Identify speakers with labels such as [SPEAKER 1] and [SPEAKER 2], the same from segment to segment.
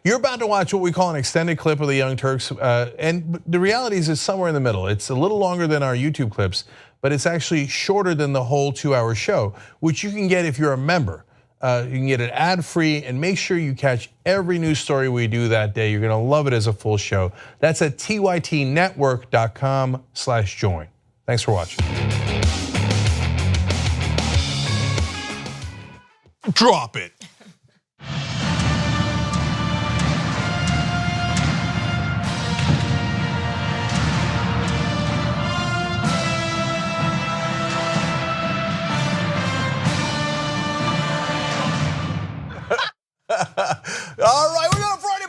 [SPEAKER 1] You're about to watch what we call an extended clip of the Young Turks, and the reality is it's somewhere in the middle. It's a little longer than our YouTube clips, but it's actually shorter than the whole 2-hour show, which you can get if you're a member. You can get it ad-free, and make sure you catch every news story we do that day. You're gonna love it as a full show. That's at tytnetwork.com/join. Thanks for watching. Drop it. All right, we got a Friday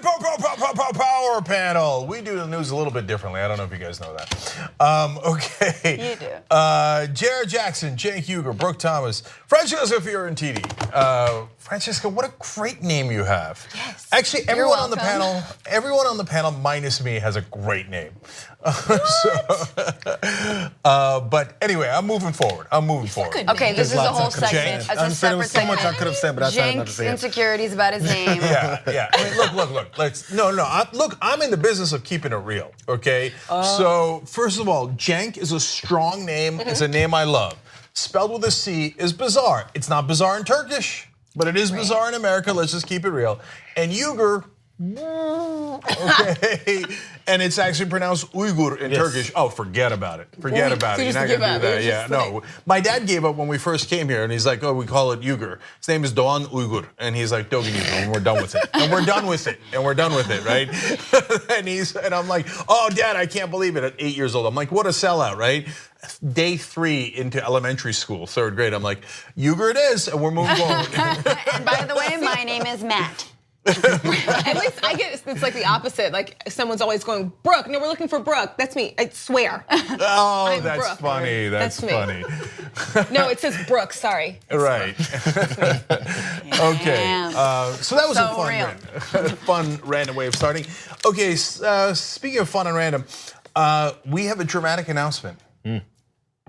[SPEAKER 1] power panel. We do the news a little bit differently. I don't know if you guys know that. Okay.
[SPEAKER 2] You do.
[SPEAKER 1] Jayar Jackson, Cenk Uygur, Brooke Thomas, Francesca Fiorentini. Francesca, what a great name you have.
[SPEAKER 2] Yes.
[SPEAKER 1] Actually, everyone on the panel minus me has a great name. But anyway, I'm moving forward.
[SPEAKER 2] Okay, this is a whole segment. As a separate
[SPEAKER 3] was so much I could have said, but I decided not to
[SPEAKER 2] Cenk's
[SPEAKER 3] say it.
[SPEAKER 2] insecurities about his name.
[SPEAKER 1] Yeah. I mean, look. Look, I'm in the business of keeping it real. Okay. So first of all, Cenk is a strong name. It's a name I love. Spelled with a C is bizarre. It's not bizarre in Turkish, but it is bizarre in America. Let's just keep it real. And Uygur. Okay, and it's actually pronounced Uygur in Turkish. Oh, forget about it. Forget about it. You're not gonna do that. Yeah, no. My dad gave up when we first came here, and he's like, "Oh, we call it Uygur." His name is Doğan Uygur, and he's like, "Dogan Uygur," and we're done with it. And we're done with it. And we're done with it, right? and I'm like, "Oh, Dad, I can't believe it." At 8 years old, I'm like, "What a sellout, right?" Day 3 into elementary school, 3rd grade, I'm like, "Uygur it is," and we're moving forward.
[SPEAKER 2] And by the way, my name is Matt.
[SPEAKER 4] At least I get it's like the opposite. Like someone's always going, Brooke. No, we're looking for Brooke. That's me. I swear.
[SPEAKER 1] Oh, that's
[SPEAKER 4] Brooke.
[SPEAKER 1] funny. That's funny.
[SPEAKER 4] No, it says Brooke. Sorry.
[SPEAKER 1] Right. Okay. So that was a fun random way of starting. Okay. Speaking of fun and random, we have a dramatic announcement.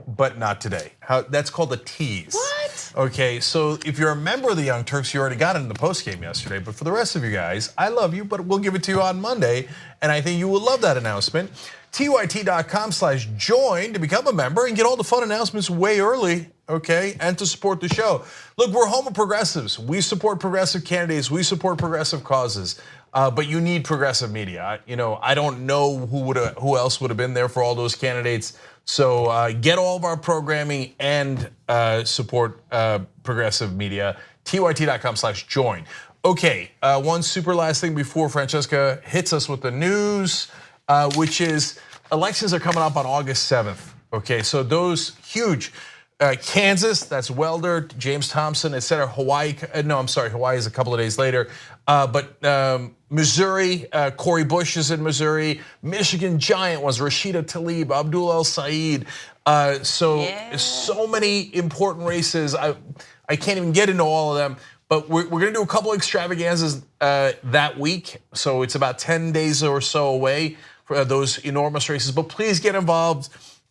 [SPEAKER 1] But not today. That's called a tease.
[SPEAKER 2] What?
[SPEAKER 1] Okay, so if you're a member of the Young Turks, you already got it in the postgame yesterday. But for the rest of you guys, I love you, but we'll give it to you on Monday. And I think you will love that announcement. tyt.com/join to become a member and get all the fun announcements way early, okay? And to support the show. Look, we're home of progressives. We support progressive candidates. We support progressive causes. But you need progressive media. I don't know who else would have been there for all those candidates. So get all of our programming and support progressive media. tyt.com/join. Okay, one super last thing before Francesca hits us with the news, which is elections are coming up on August 7th. Okay, so those huge. Kansas, that's Welder, James Thompson, et cetera. Hawaii is a couple of days later. But Missouri, Cori Bush is in Missouri. Michigan giant was Rashida Tlaib, Abdul El Sayed. So many important races. I can't even get into all of them. But we're gonna do a couple extravaganzas that week. So it's about 10 days or so away for those enormous races. But please get involved.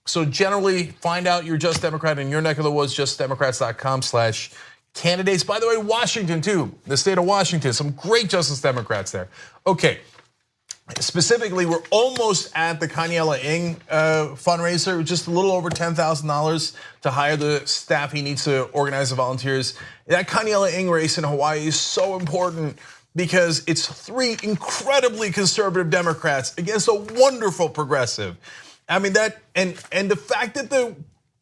[SPEAKER 1] So generally, find out your Just Democrat in your neck of the woods, justdemocrats.com/candidates. By the way, Washington too, the state of Washington, some great Justice Democrats there. Okay, specifically, we're almost at the Kanyela Ng fundraiser, just a little over $10,000 to hire the staff he needs to organize the volunteers. That Kanyela Ng race in Hawaii is so important because it's 3 incredibly conservative Democrats against a wonderful progressive. I mean that, and the fact that the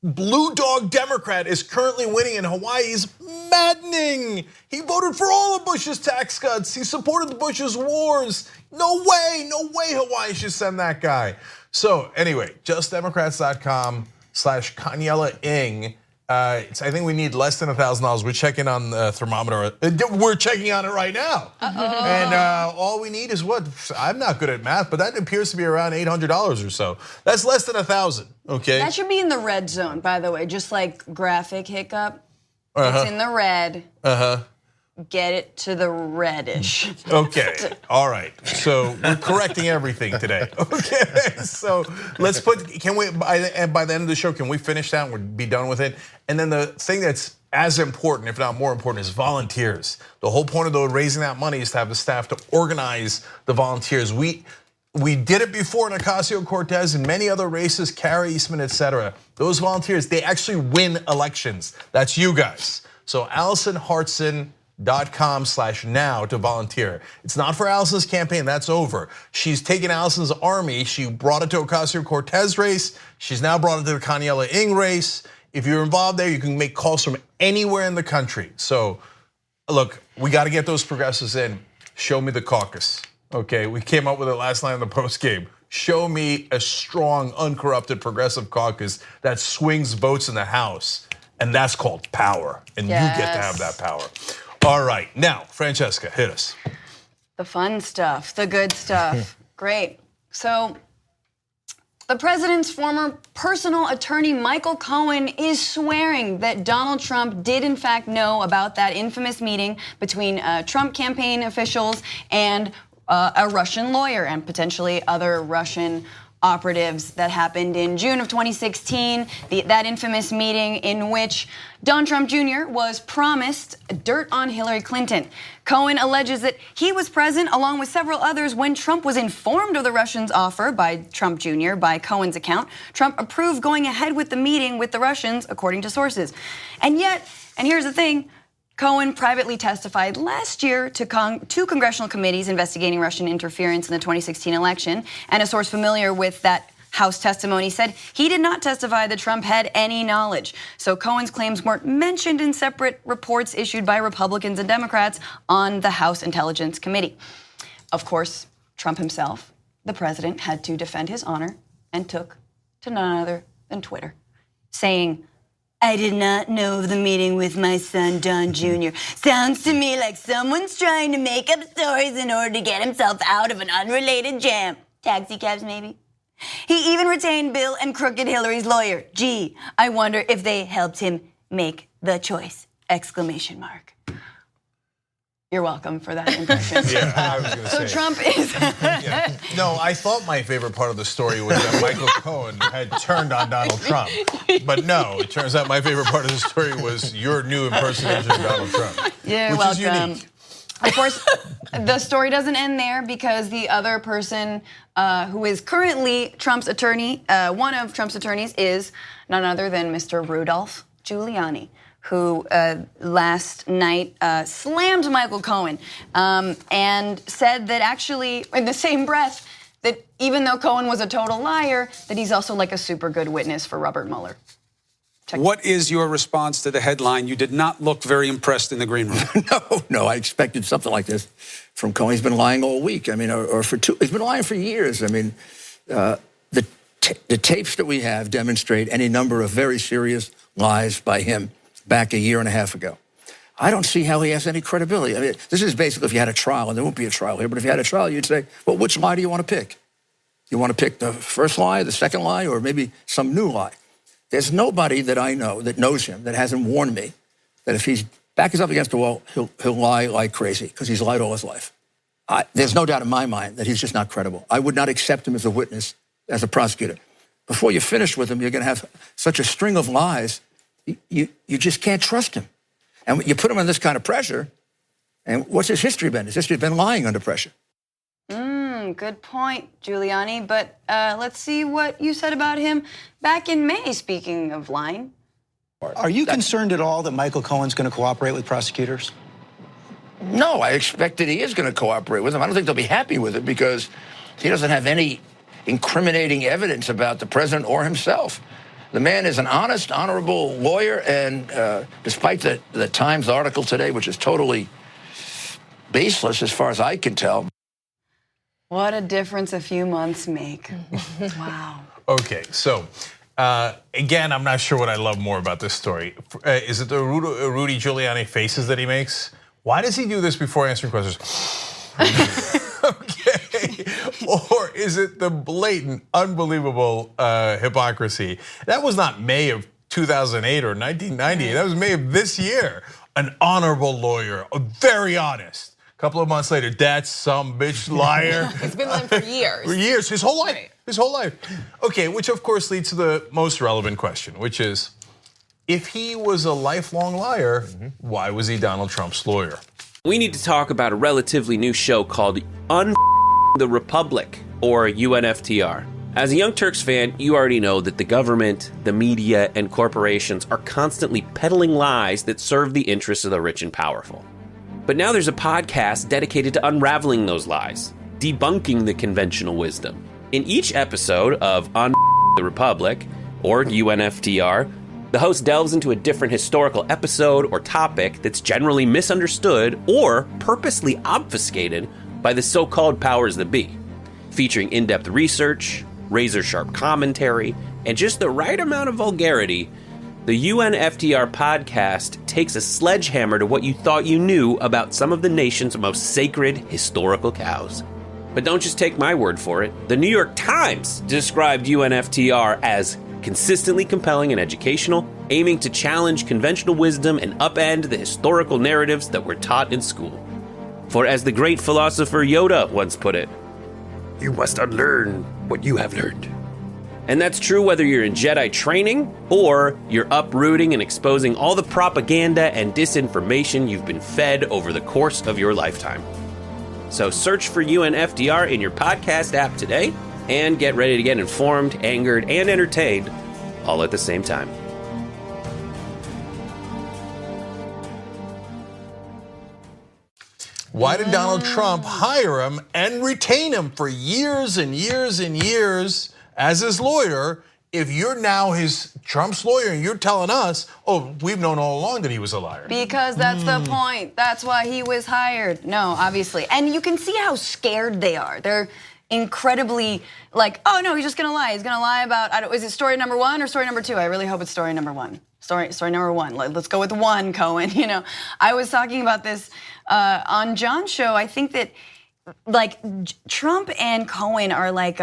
[SPEAKER 1] blue dog Democrat is currently winning in Hawaii is maddening. He voted for all of Bush's tax cuts. He supported the Bush's wars. No way Hawaii should send that guy. So anyway, justdemocrats.com/Kanyela Ng. I think we need less than $1,000. We're checking on the thermometer. We're checking on it right now. And all we need is what? I'm not good at math, but that appears to be around $800 or so. That's less than 1,000, okay?
[SPEAKER 2] That should be in the red zone, by the way, just like graphic hiccup. It's in the red. Get it to the reddish.
[SPEAKER 1] Okay, all right. So we're correcting everything today. Okay, so let's by the end of the show, can we finish that and we'll be done with it? And then the thing that's as important, if not more important, is volunteers. The whole point of raising that money is to have the staff to organize the volunteers. We did it before in Ocasio-Cortez and many other races, Kara Eastman, etc. Those volunteers, they actually win elections. That's you guys. So AllisonHartson.com/now to volunteer. It's not for Allison's campaign, that's over. She's taken Allison's army, she brought it to Ocasio-Cortez race, she's now brought it to the Kaniela Ng race. If you're involved there, you can make calls from anywhere in the country. So look, we gotta get those progressives in. Show me the caucus. Okay, we came up with it last night in the post game. Show me a strong, uncorrupted progressive caucus that swings votes in the House. And that's called power. And you get to have that power. All right, now, Francesca, hit us.
[SPEAKER 2] The fun stuff, the good stuff. Great. So, the president's former personal attorney, Michael Cohen, is swearing that Donald Trump did in fact know about that infamous meeting between Trump campaign officials and a Russian lawyer and potentially other Russian operatives that happened in June of 2016, that infamous meeting in which Don Trump Jr. was promised dirt on Hillary Clinton. Cohen alleges that he was present along with several others when Trump was informed of the Russians' offer by Trump Jr. By Cohen's account. Trump approved going ahead with the meeting with the Russians, according to sources. And yet, and here's the thing, Cohen privately testified last year to two congressional committees investigating Russian interference in the 2016 election, and a source familiar with that House testimony said he did not testify that Trump had any knowledge. So Cohen's claims weren't mentioned in separate reports issued by Republicans and Democrats on the House Intelligence Committee. Of course, Trump himself, the president, had to defend his honor and took to none other than Twitter, saying, "I did not know of the meeting with my son, Don Jr. Sounds to me like someone's trying to make up stories in order to get himself out of an unrelated jam. Taxi cabs, maybe." He even retained Bill and Crooked Hillary's lawyer. Gee, I wonder if they helped him make the choice, exclamation mark. You're welcome for that impression.
[SPEAKER 1] Yeah, I was gonna say.
[SPEAKER 2] So Trump is.
[SPEAKER 1] Yeah. No, I thought my favorite part of the story was that Michael Cohen had turned on Donald Trump. But no, it turns out my favorite part of the story was your new impersonation of Donald Trump.
[SPEAKER 2] You're
[SPEAKER 1] which is
[SPEAKER 2] welcome.
[SPEAKER 1] unique.
[SPEAKER 2] Of course, the story doesn't end there because the other person who is currently Trump's attorney, one of Trump's attorneys, is none other than Mr. Rudolph Giuliani, who last night slammed Michael Cohen and said that actually, in the same breath, that even though Cohen was a total liar, that he's also like a super good witness for Robert Mueller.
[SPEAKER 3] What is your response to the headline? You did not look very impressed in the green room.
[SPEAKER 5] No, I expected something like this from Cohen. He's been lying all week. I mean, he's been lying for years. I mean, the tapes that we have demonstrate any number of very serious lies by him back a year and a half ago. I don't see how he has any credibility. I mean, this is basically if you had a trial, and there won't be a trial here, but if you had a trial, you'd say, well, which lie do you want to pick? You want to pick the first lie, the second lie, or maybe some new lie? There's nobody that I know that knows him that hasn't warned me that if he's back up against the wall, he'll lie like crazy because he's lied all his life. There's no doubt in my mind that he's just not credible. I would not accept him as a witness, as a prosecutor. Before you're finished with him, you're going to have such a string of lies, you just can't trust him. And you put him under this kind of pressure, and what's his history been? His history has been lying under pressure.
[SPEAKER 2] Good point, Giuliani. But let's see what you said about him back in May, speaking of lying.
[SPEAKER 6] Are you concerned at all that Michael Cohen's going to cooperate with prosecutors?
[SPEAKER 5] No, I expect that he is going to cooperate with them. I don't think they'll be happy with it because he doesn't have any incriminating evidence about the president or himself. The man is an honest, honorable lawyer, and despite the Times article today, which is totally baseless as far as I can tell.
[SPEAKER 2] What a difference a few months make. Wow.
[SPEAKER 1] Okay, so again, I'm not sure what I love more about this story. Is it the Rudy Giuliani faces that he makes? Why does he do this before answering questions? Okay, or is it the blatant, unbelievable hypocrisy? That was not May of 2008 or 1998. That was May of this year. An honorable lawyer, very honest. A couple of months later, that's some bitch liar.
[SPEAKER 4] He's been lying for years.
[SPEAKER 1] For years, his whole life,
[SPEAKER 4] Right.
[SPEAKER 1] his whole life. Okay, which of course leads to the most relevant question, which is, if he was a lifelong liar, why was he Donald Trump's lawyer?
[SPEAKER 7] We need to talk about a relatively new show called the Republic, or UNFTR. As a Young Turks fan, you already know that the government, the media, and corporations are constantly peddling lies that serve the interests of the rich and powerful. But now there's a podcast dedicated to unraveling those lies, debunking the conventional wisdom. In each episode of the Republic, or UNFTR, the host delves into a different historical episode or topic that's generally misunderstood or purposely obfuscated by the so-called powers that be, featuring in-depth research, razor-sharp commentary, and just the right amount of vulgarity. The UNFTR podcast takes a sledgehammer to what you thought you knew about some of the nation's most sacred historical cows. But don't just take my word for it. The New York Times described UNFTR as consistently compelling and educational, aiming to challenge conventional wisdom and upend the historical narratives that were taught in school. For as the great philosopher Yoda once put it, you must unlearn what you have learned. And that's true whether you're in Jedi training or you're uprooting and exposing all the propaganda and disinformation you've been fed over the course of your lifetime. So search for UNFTR in your podcast app today and get ready to get informed, angered, and entertained all at the same time.
[SPEAKER 1] Why did Donald Trump hire him and retain him for years and years and years as his lawyer if you're now Trump's lawyer and you're telling us, oh, we've known all along that he was a liar?
[SPEAKER 2] Because that's the point. That's why he was hired. No, obviously. And you can see how scared they are. They're incredibly like, oh no, he's just gonna lie. He's gonna lie about, is it story number 1 or story number 2? I really hope it's story number 1. Story number 1. Let's go with 1, Cohen. You know, I was talking about this on John's show. I think that like Trump and Cohen are like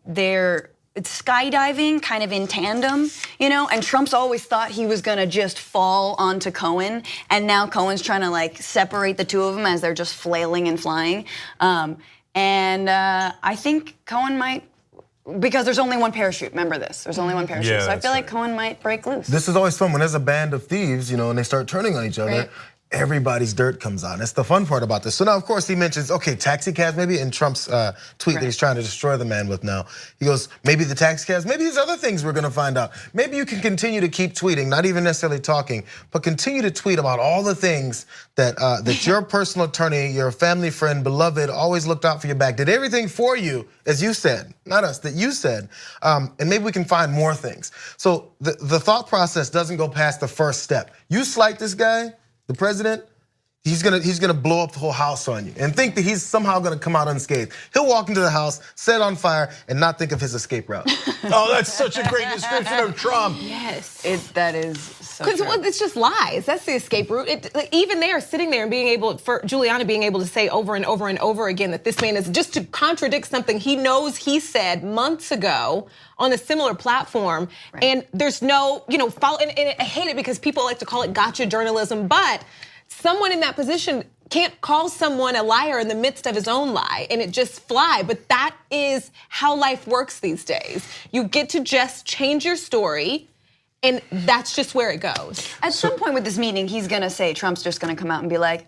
[SPEAKER 2] they're skydiving kind of in tandem, you know, and Trump's always thought he was gonna just fall onto Cohen, and now Cohen's trying to like separate the two of them as they're just flailing and flying. And I think Cohen might, because there's only one parachute. Remember this, there's only one parachute.
[SPEAKER 1] Yeah,
[SPEAKER 2] so I feel like Cohen might break loose.
[SPEAKER 8] This is always fun when there's a band of thieves, you know, and they start turning on each other.
[SPEAKER 2] Right.
[SPEAKER 8] Everybody's dirt comes out. That's the fun part about this. So now, of course, he mentions, okay, taxi cabs, maybe in Trump's tweet that he's trying to destroy the man with now. He goes, maybe the taxi cabs, maybe there's other things we're gonna find out. Maybe you can continue to keep tweeting, not even necessarily talking, but continue to tweet about all the things that that your personal attorney, your family friend, beloved, always looked out for your back, did everything for you, as you said, not us, that you said, and maybe we can find more things. So the thought process doesn't go past the first step. You slight this guy, the president, he's gonna blow up the whole house on you and think that he's somehow gonna come out unscathed. He'll walk into the house, set it on fire, and not think of his escape route.
[SPEAKER 1] Oh, that's such a great description of Trump.
[SPEAKER 4] Yes.
[SPEAKER 2] That is so
[SPEAKER 4] Because
[SPEAKER 2] true.
[SPEAKER 4] it's just lies. That's the escape route. Like, even they are sitting there and being able, for Giuliani being able to say over and over and over again that this man is just to contradict something he knows he said months ago on a similar platform. Right. And there's no, follow. And I hate it because people like to call it gotcha journalism, but someone in that position can't call someone a liar in the midst of his own lie and it just fly. But that is how life works these days. You get to just change your story, and that's just where it goes.
[SPEAKER 2] At some point with this meeting, he's gonna say, Trump's just gonna come out and be like,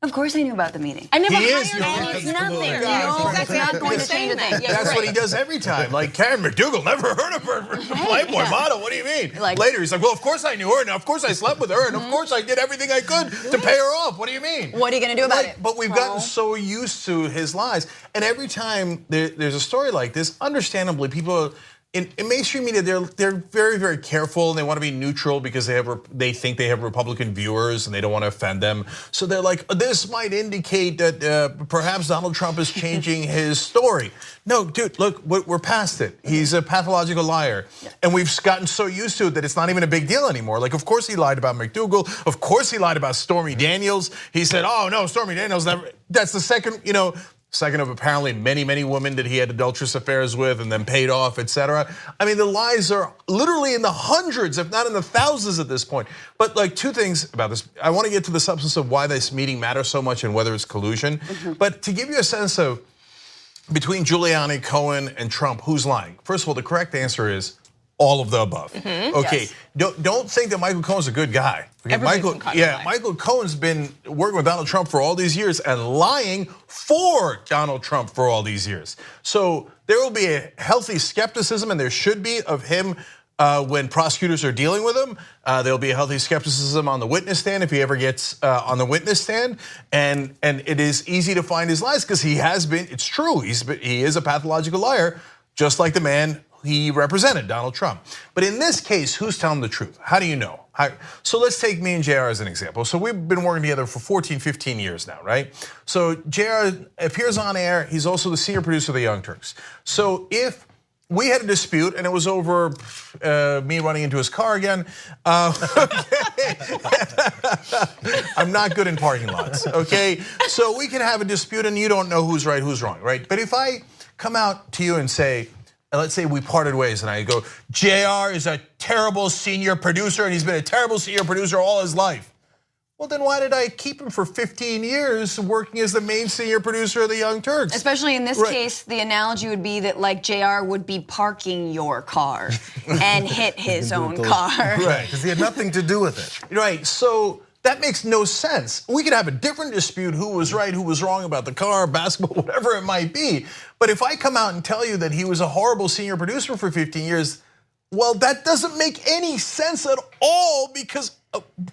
[SPEAKER 2] of course I knew about the meeting.
[SPEAKER 4] I never
[SPEAKER 1] He is,
[SPEAKER 4] hired
[SPEAKER 1] you're
[SPEAKER 4] anyone.
[SPEAKER 1] right.
[SPEAKER 2] It's nothing.
[SPEAKER 1] Yeah,
[SPEAKER 2] No,
[SPEAKER 1] exactly.
[SPEAKER 2] that's not going to change a thing.
[SPEAKER 4] Yeah,
[SPEAKER 1] That's
[SPEAKER 4] right.
[SPEAKER 1] what he does every time. Like Karen McDougal, never heard of her. Playboy
[SPEAKER 2] yeah.
[SPEAKER 1] model, what do you mean?
[SPEAKER 2] Like-
[SPEAKER 1] Later, he's like, well, of course I knew her, and of course I slept with her, and of course I did everything I could to pay her off. What do you mean?
[SPEAKER 2] What are you gonna do about it?
[SPEAKER 1] But we've gotten so used to his lies. And every time there's a story like this, understandably, people in mainstream media, they're very, very careful, and they want to be neutral because they think they have Republican viewers and they don't want to offend them. So they're like, this might indicate that perhaps Donald Trump is changing his story. No, dude, look, we're past it. He's a pathological liar. And we've gotten so used to it that it's not even a big deal anymore. Like, of course he lied about McDougal. Of course he lied about Stormy Daniels. He said, oh no, Stormy Daniels never, that's the second of apparently many, many women that he had adulterous affairs with and then paid off, etc. I mean, the lies are literally in the hundreds, if not in the thousands at this point. But like, two things about this. I want to get to the substance of why this meeting matters so much and whether it's collusion. But to give you a sense of between Giuliani, Cohen, and Trump, who's lying? First of all, the correct answer is all of the above. Okay,
[SPEAKER 2] Yes.
[SPEAKER 1] don't think that Michael Cohen's a good guy. Okay, Michael Cohen's been working with Donald Trump for all these years and lying for Donald Trump for all these years. So there will be a healthy skepticism, and there should be, of him when prosecutors are dealing with him. There'll be a healthy skepticism on the witness stand if he ever gets on the witness stand, and it is easy to find his lies because he has been. It's true. He is a pathological liar, just like the man he represented, Donald Trump. But in this case, who's telling the truth? How do you know? So let's take me and JR as an example. So we've been working together for 14, 15 years now, right? So JR appears on air. He's also the senior producer of the Young Turks. So if we had a dispute and it was over me running into his car again. I'm not good in parking lots, okay? So we can have a dispute and you don't know who's right, who's wrong, right? But if I come out to you and say, let's say we parted ways and I go, JR is a terrible senior producer and he's been a terrible senior producer all his life. Well, then why did I keep him for 15 years working as the main senior producer of the Young Turks?
[SPEAKER 2] Especially in this case, the analogy would be that like JR would be parking your car and hit his own car.
[SPEAKER 8] Right, because he had nothing to do with it.
[SPEAKER 1] Right, so that makes no sense. We could have a different dispute, who was right, who was wrong about the car, basketball, whatever it might be. But if I come out and tell you that he was a horrible senior producer for 15 years, well, that doesn't make any sense at all because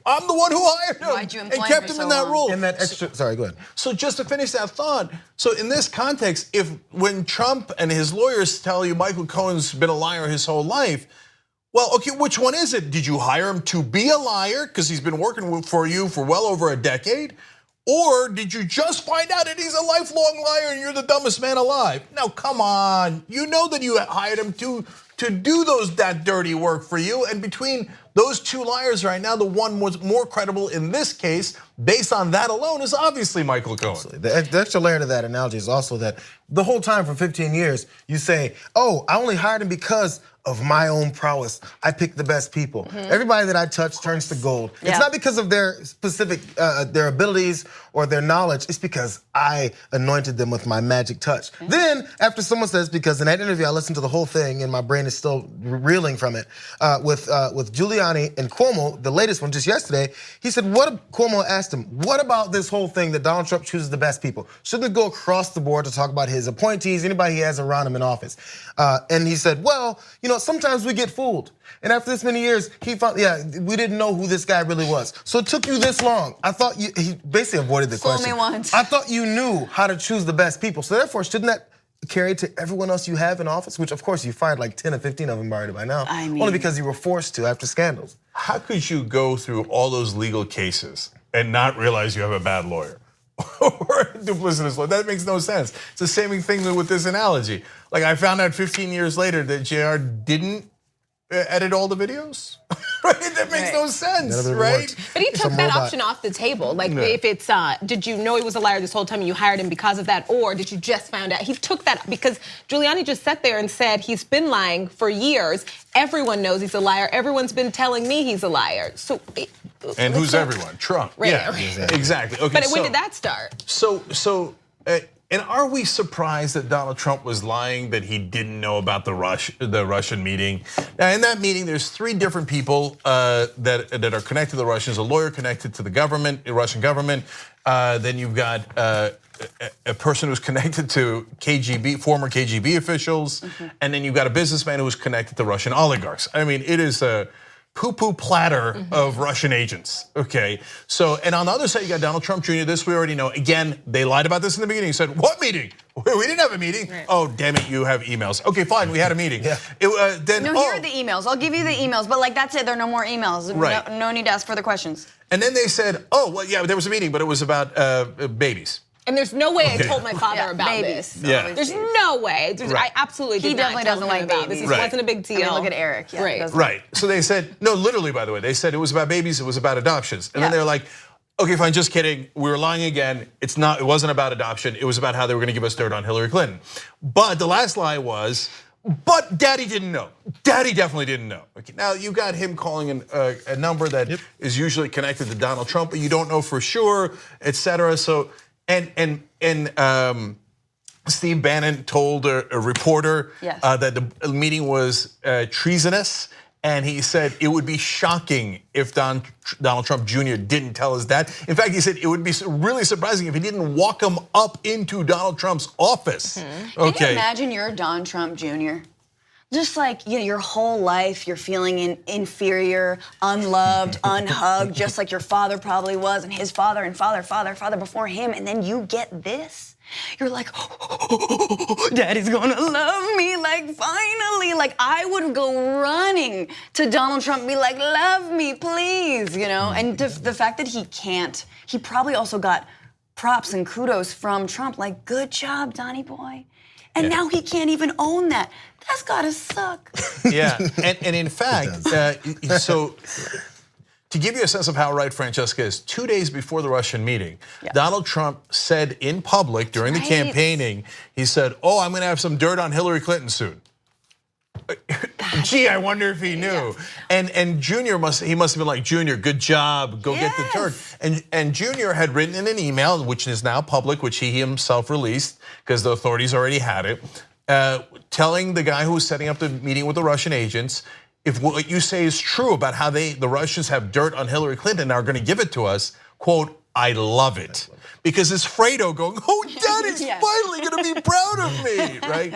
[SPEAKER 1] I'm the one who hired him
[SPEAKER 2] Why'd you employ
[SPEAKER 1] and
[SPEAKER 2] him
[SPEAKER 1] kept
[SPEAKER 2] for
[SPEAKER 1] him
[SPEAKER 2] so
[SPEAKER 1] in that
[SPEAKER 2] long?
[SPEAKER 1] role.
[SPEAKER 8] And that extra, sorry, go ahead.
[SPEAKER 1] So just to finish that thought, so in this context, when Trump and his lawyers tell you Michael Cohen's been a liar his whole life, well, okay, which one is it? Did you hire him to be a liar because he's been working for you for well over a decade? Or did you just find out that he's a lifelong liar and you're the dumbest man alive? Now, come on. You know that you hired him to do that dirty work for you. And between those two liars right now, the one was more credible in this case, based on that alone, is obviously Michael Cohen.
[SPEAKER 8] Absolutely. The extra layer to that analogy is also that the whole time for 15 years, you say, oh, I only hired him because of my own prowess. I picked the best people. Everybody that I touch turns to gold.
[SPEAKER 2] Yeah.
[SPEAKER 8] It's not because of their specific, their abilities or their knowledge. It's because I anointed them with my magic touch. Then, after someone says, because in that interview, I listened to the whole thing and my brain is still reeling from it, with Giuliani and Cuomo, the latest one just yesterday, he said, Cuomo asked him, what about this whole thing that Donald Trump chooses the best people? Shouldn't it go across the board to talk about his appointees, anybody he has around him in office? And he said, well, sometimes we get fooled. And after this many years, he found, we didn't know who this guy really was. So it took you this long. I thought he basically avoided the question.
[SPEAKER 2] Fool me once.
[SPEAKER 8] I thought you knew how to choose the best people. So therefore, shouldn't that carry to everyone else you have in office? Which of course you fired like 10 or 15 of them already by now.
[SPEAKER 2] I mean,
[SPEAKER 8] only because you were forced to after scandals.
[SPEAKER 1] How could you go through all those legal cases and not realize you have a bad lawyer? Or a duplicitous lawyer? That makes no sense. It's the same thing with this analogy. Like I found out 15 years later that JR didn't edit all the videos. Right? That makes no sense, right?
[SPEAKER 4] But he took that option off the table. Like if it's, did you know he was a liar this whole time and you hired him because of that? Or did you just find out? He took that because Giuliani just sat there and said he's been lying for years. Everyone knows he's a liar. Everyone's been telling me he's a liar. So.
[SPEAKER 1] And who's everyone? Trump.
[SPEAKER 4] Right.
[SPEAKER 1] Yeah, exactly. Okay,
[SPEAKER 4] but when did that start?
[SPEAKER 1] And are we surprised that Donald Trump was lying that he didn't know about the Russian meeting? Now, in that meeting, there's 3 different people that are connected to the Russians. A lawyer connected to the government, the Russian government. Then you've got a person who's connected to KGB, former KGB officials, and then you've got a businessman who's connected to Russian oligarchs. I mean, it is a poo-poo platter of Russian agents, okay? So, and on the other side, you got Donald Trump Jr., this we already know. Again, they lied about this in the beginning. He said, what meeting? We didn't have a meeting. Right. Oh, damn it, you have emails. Okay, fine, we had a meeting.
[SPEAKER 2] Here are the emails. I'll give you the emails, but like that's it, there are no more emails.
[SPEAKER 1] Right.
[SPEAKER 2] No need to ask further questions.
[SPEAKER 1] And then they said, oh, well, yeah, there was a meeting, but it was about babies.
[SPEAKER 4] And there's no way I told my father about
[SPEAKER 2] babies.
[SPEAKER 4] this.
[SPEAKER 1] Yeah.
[SPEAKER 4] There's no way. I absolutely did not tell him about this. It wasn't a big deal.
[SPEAKER 2] I mean, look at Eric. Yeah,
[SPEAKER 1] right. So they said, no, literally, by the way, they said it was about babies, it was about adoptions. And then they're like, okay, fine, just kidding. We were lying again. It wasn't about adoption. It was about how they were gonna give us dirt on Hillary Clinton. But the last lie was, but Daddy didn't know. Daddy definitely didn't know. Okay, now you got him calling a number that is usually connected to Donald Trump, but you don't know for sure, et cetera. So, Steve Bannon told a reporter
[SPEAKER 2] Yes.
[SPEAKER 1] That the meeting was treasonous, and he said it would be shocking if Donald Trump Jr. didn't tell us that. In fact, he said it would be really surprising if he didn't walk him up into Donald Trump's office.
[SPEAKER 2] Can you imagine you're Don Trump Jr.? Just like your whole life, you're feeling inferior, unloved, unhugged, just like your father probably was, and his father and father before him, and then you get this. You're like, oh, Daddy's gonna love me, like finally. Like I would go running to Donald Trump and be like, love me, please, And the fact that he can't, he probably also got props and kudos from Trump, like, good job, Donnie boy. And now he can't even own that. That's gotta suck.
[SPEAKER 1] Yeah, and in fact, so to give you a sense of how right Francesca is, 2 days before the Russian meeting, Donald Trump said in public during the campaigning, he said, "Oh, I'm gonna have some dirt on Hillary Clinton soon." Gee, I wonder if he knew. And Junior must have been like, Junior, good job, go get the dirt. And Junior had written in an email, which is now public, which he himself released because the authorities already had it, telling the guy who was setting up the meeting with the Russian agents, if what you say is true about how the Russians have dirt on Hillary Clinton and are going to give it to us, quote, I love it. Because it's Fredo going, oh, Daddy's finally going to be proud of me, right?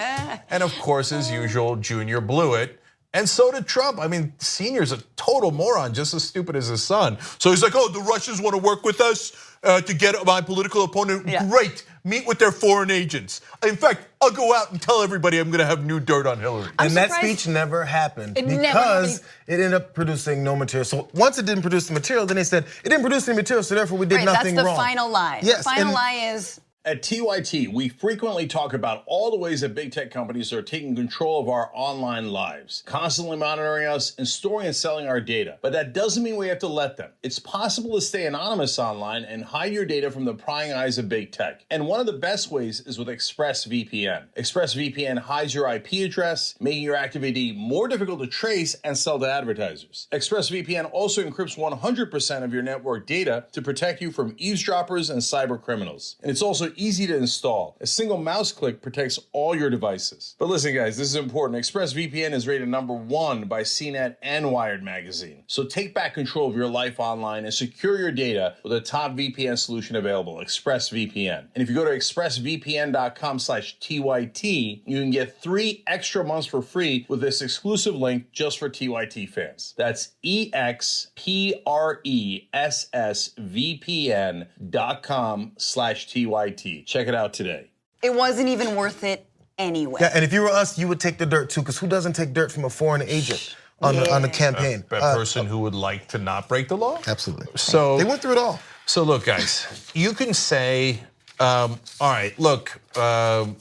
[SPEAKER 1] And of course, as usual, Junior blew it. And so did Trump. I mean, Senior's a total moron, just as stupid as his son. So he's like, oh, the Russians want to work with us to get my political opponent. Great, meet with their foreign agents. In fact, I'll go out and tell everybody I'm gonna have new dirt on Hillary.
[SPEAKER 8] And that speech never happened because it ended up producing no material. So once it didn't produce the material, then they said, it didn't produce any material, so therefore we did nothing wrong.
[SPEAKER 2] That's the final lie.
[SPEAKER 8] Yes,
[SPEAKER 2] the final lie is,
[SPEAKER 9] At TYT, we frequently talk about all the ways that big tech companies are taking control of our online lives, constantly monitoring us and storing and selling our data. But that doesn't mean we have to let them. It's possible to stay anonymous online and hide your data from the prying eyes of big tech. And one of the best ways is with ExpressVPN. ExpressVPN hides your IP address, making your activity more difficult to trace and sell to advertisers. ExpressVPN also encrypts 100% of your network data to protect you from eavesdroppers and cyber criminals. And it's also easy to install. A single mouse click protects all your devices. But listen, guys, this is important. ExpressVPN is rated #1 by CNET and Wired magazine. So take back control of your life online and secure your data with a top VPN solution available, ExpressVPN. And if you go to expressvpn.com/TYT, you can get 3 extra months for free with this exclusive link just for TYT fans. That's expressvpn.com/TYT. Check it out today.
[SPEAKER 2] it wasn't even worth it anyway.
[SPEAKER 8] Yeah, and if you were us, you would take the dirt too, because who doesn't take dirt from a foreign agent on the campaign?
[SPEAKER 1] A person who would like to not break the law?
[SPEAKER 8] Absolutely.
[SPEAKER 1] So
[SPEAKER 8] they went through it all.
[SPEAKER 1] So look, guys, you can say, all right, look,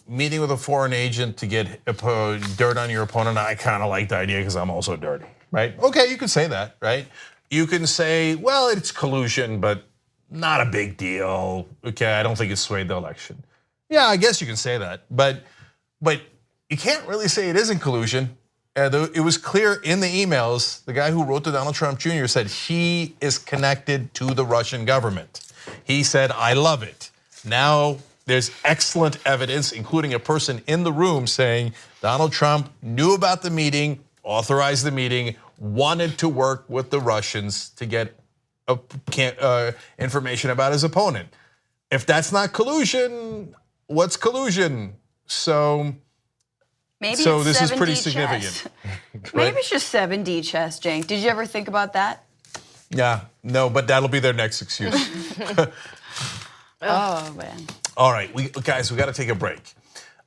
[SPEAKER 1] meeting with a foreign agent to get dirt on your opponent, I kind of like the idea because I'm also dirty, right? Okay, you can say that, right? You can say, well, it's collusion, but not a big deal. Okay, I don't think it swayed the election. Yeah, I guess you can say that, but you can't really say it isn't collusion. It was clear in the emails, the guy who wrote to Donald Trump Jr. said he is connected to the Russian government. He said, I love it. Now there's excellent evidence, including a person in the room saying Donald Trump knew about the meeting, authorized the meeting, wanted to work with the Russians to get information about his opponent. If that's not collusion, what's collusion? So
[SPEAKER 2] Maybe
[SPEAKER 1] this is
[SPEAKER 2] 7D
[SPEAKER 1] pretty
[SPEAKER 2] chess.
[SPEAKER 1] significant.
[SPEAKER 2] Maybe it's just 7D chess, Cenk. Did you ever think about that?
[SPEAKER 1] Yeah, no, but that'll be their next excuse.
[SPEAKER 2] Oh, man.
[SPEAKER 1] All right, guys, we got to take a break.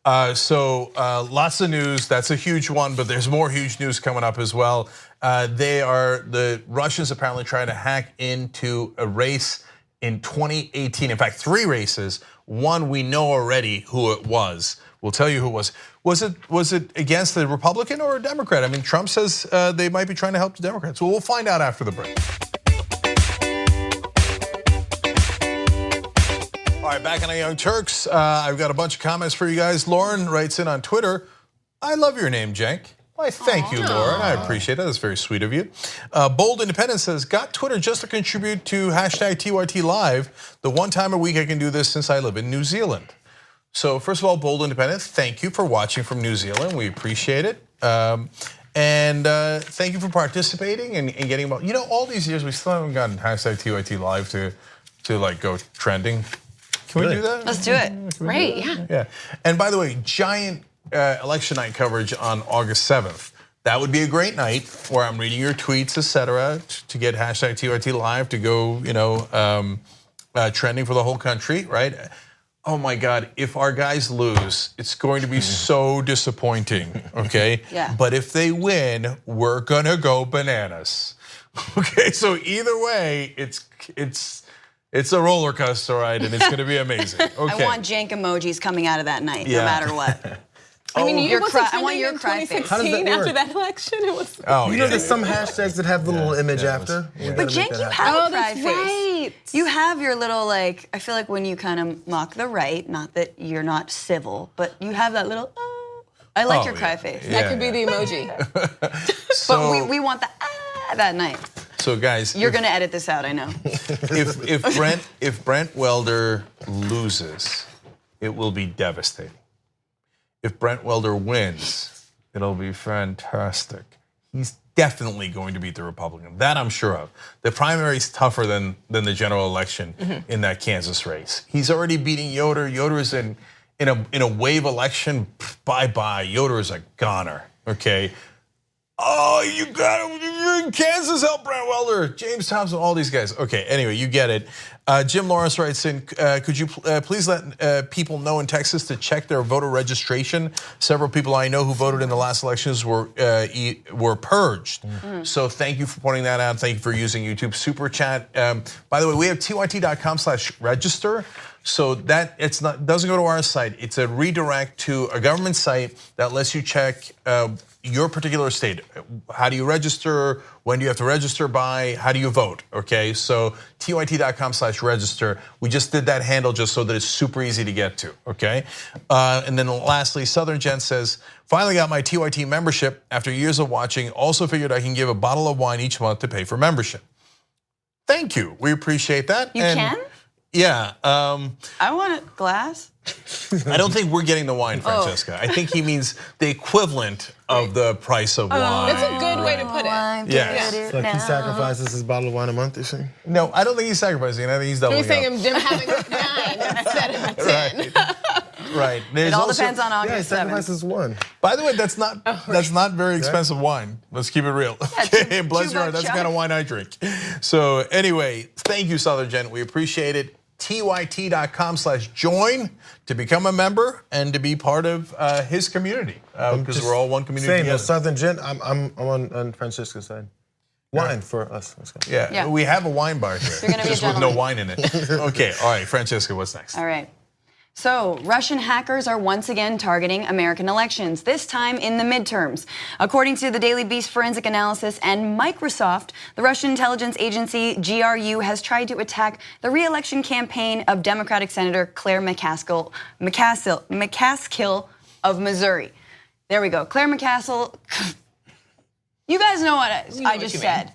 [SPEAKER 1] Lots of news. That's a huge one, but there's more huge news coming up as well. The Russians apparently trying to hack into a race in 2018. In fact, 3 races. One we know already who it was. We'll tell you who it was. Was it against the Republican or a Democrat? I mean, Trump says they might be trying to help the Democrats. Well, we'll find out after the break. All right, back on the Young Turks. I've got a bunch of comments for you guys. Lauren writes in on Twitter, I love your name, Cenk. Why, thank you, Lauren. I appreciate that. That's very sweet of you. Bold Independent says, got Twitter just to contribute to #TYT Live. The one time a week I can do this since I live in New Zealand. So first of all, Bold Independent, thank you for watching from New Zealand. We appreciate it. And thank you for participating and getting involved. You know, all these years we still haven't gotten hashtag TYT Live to like go trending. Can we do that?
[SPEAKER 2] Let's do it.
[SPEAKER 4] Right, yeah.
[SPEAKER 1] Yeah. And by the way, giant election night coverage on August 7th. That would be a great night where I'm reading your tweets, etc., to get hashtag TYT Live to go, trending for the whole country, right? Oh my God, if our guys lose, it's going to be so disappointing, okay?
[SPEAKER 2] Yeah.
[SPEAKER 1] But if they win, we're gonna go bananas. Okay, so either way, it's a roller coaster ride and it's gonna be amazing. Okay.
[SPEAKER 2] I want jank emojis coming out of that night,
[SPEAKER 1] Yeah.
[SPEAKER 2] no matter what.
[SPEAKER 4] I mean, you
[SPEAKER 2] I want your cry face.
[SPEAKER 8] How does that
[SPEAKER 4] 2016 after
[SPEAKER 8] work?
[SPEAKER 4] that election. It was.
[SPEAKER 1] Oh,
[SPEAKER 8] You know, there's some hashtags that have the little image after. We gotta
[SPEAKER 2] But
[SPEAKER 8] make
[SPEAKER 2] Jank,
[SPEAKER 8] that
[SPEAKER 2] you
[SPEAKER 8] happen.
[SPEAKER 2] have
[SPEAKER 4] Oh,
[SPEAKER 2] a cry
[SPEAKER 4] that's
[SPEAKER 2] face.
[SPEAKER 4] right.
[SPEAKER 2] You have your little like. I feel like when you kind of mock the right, not that you're not civil, but you have that little. I like
[SPEAKER 1] Oh,
[SPEAKER 2] your cry
[SPEAKER 1] yeah.
[SPEAKER 2] face.
[SPEAKER 1] Yeah.
[SPEAKER 4] That could be the emoji.
[SPEAKER 1] So,
[SPEAKER 2] But we want the that night.
[SPEAKER 1] so guys,
[SPEAKER 2] You're gonna edit this out, I know.
[SPEAKER 1] if Brent Welder loses, it will be devastating. If Brent Welder wins, it'll be fantastic. He's definitely going to beat the Republican. That I'm sure of. The primary is tougher than the general election in that Kansas race. He's already beating Yoder. Yoder is in a wave election. Bye-bye. Yoder is a goner. Okay. Oh, you got him. You're in Kansas, help Brent Welder, James Thompson, all these guys. Okay, anyway, you get it. Jim Lawrence writes in, could you please let people know in Texas to check their voter registration? Several people I know who voted in the last elections were purged. So thank you for pointing that out. Thank you for using YouTube Super Chat. By the way, we have tyt.com/register. So that doesn't go to our site. It's a redirect to a government site that lets you check your particular state. How do you register? When do you have to register by? How do you vote? Okay, so tyt.com/register. We just did that handle just so that it's super easy to get to, okay? And then lastly, Southern Gent says, finally got my TYT membership after years of watching. Also figured I can give a bottle of wine each month to pay for membership. Thank you, we appreciate that.
[SPEAKER 2] You can?
[SPEAKER 1] Yeah.
[SPEAKER 2] I want a glass.
[SPEAKER 1] I don't think we're getting the wine, Francesca. I think he means the equivalent of the price of wine.
[SPEAKER 4] That's a good way to put it.
[SPEAKER 1] Yes.
[SPEAKER 8] It's like he sacrifices his bottle of wine a month, you see?
[SPEAKER 1] No, I don't think he's sacrificing. I think he's doubling
[SPEAKER 4] You're saying
[SPEAKER 1] up.
[SPEAKER 4] him having a 9 instead of a 10.
[SPEAKER 1] Right.
[SPEAKER 2] It all depends on
[SPEAKER 8] Yeah, he
[SPEAKER 2] August 7th.
[SPEAKER 8] sacrifices one.
[SPEAKER 1] By the way, that's not very expensive wine. Let's keep it real. Okay, bless your heart. That's the kind of wine I drink. So anyway, thank you, Southern Gent. We appreciate it. tyt.com/join to become a member and to be part of his community because we're all one community
[SPEAKER 8] Same,
[SPEAKER 1] together.
[SPEAKER 8] Southern Gent, I'm on Francesca's side. Wine for us. Let's go.
[SPEAKER 1] Yeah, we have a wine bar here,
[SPEAKER 2] You're gonna be a
[SPEAKER 1] just with no
[SPEAKER 2] gentleman.
[SPEAKER 1] wine in it. Okay, all right, Francesca, what's next?
[SPEAKER 2] All right. So, Russian hackers are once again targeting American elections, this time in the midterms. According to the Daily Beast Forensic Analysis and Microsoft, the Russian intelligence agency GRU has tried to attack the re-election campaign of Democratic Senator Claire McCaskill of Missouri. There we go. Claire McCaskill. You guys know what I just said.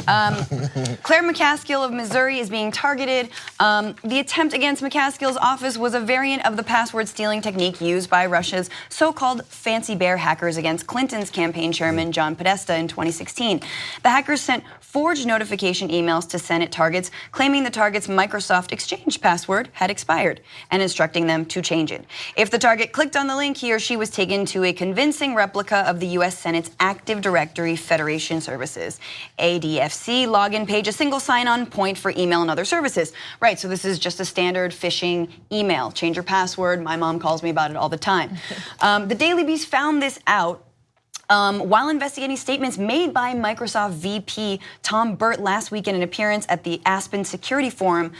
[SPEAKER 2] Claire McCaskill of Missouri is being targeted. The attempt against McCaskill's office was a variant of the password stealing technique used by Russia's so-called Fancy Bear hackers against Clinton's campaign chairman John Podesta in 2016. The hackers sent forged notification emails to Senate targets, claiming the target's Microsoft Exchange password had expired and instructing them to change it. If the target clicked on the link, he or she was taken to a convincing replica of the U.S. Senate's Active Directory Federation Services, ADFC login page, a single sign-on point for email and other services. Right, so this is just a standard phishing email. Change your password. My mom calls me about it all the time. The Daily Beast found this out while investigating statements made by Microsoft VP Tom Burt last week in an appearance at the Aspen Security Forum,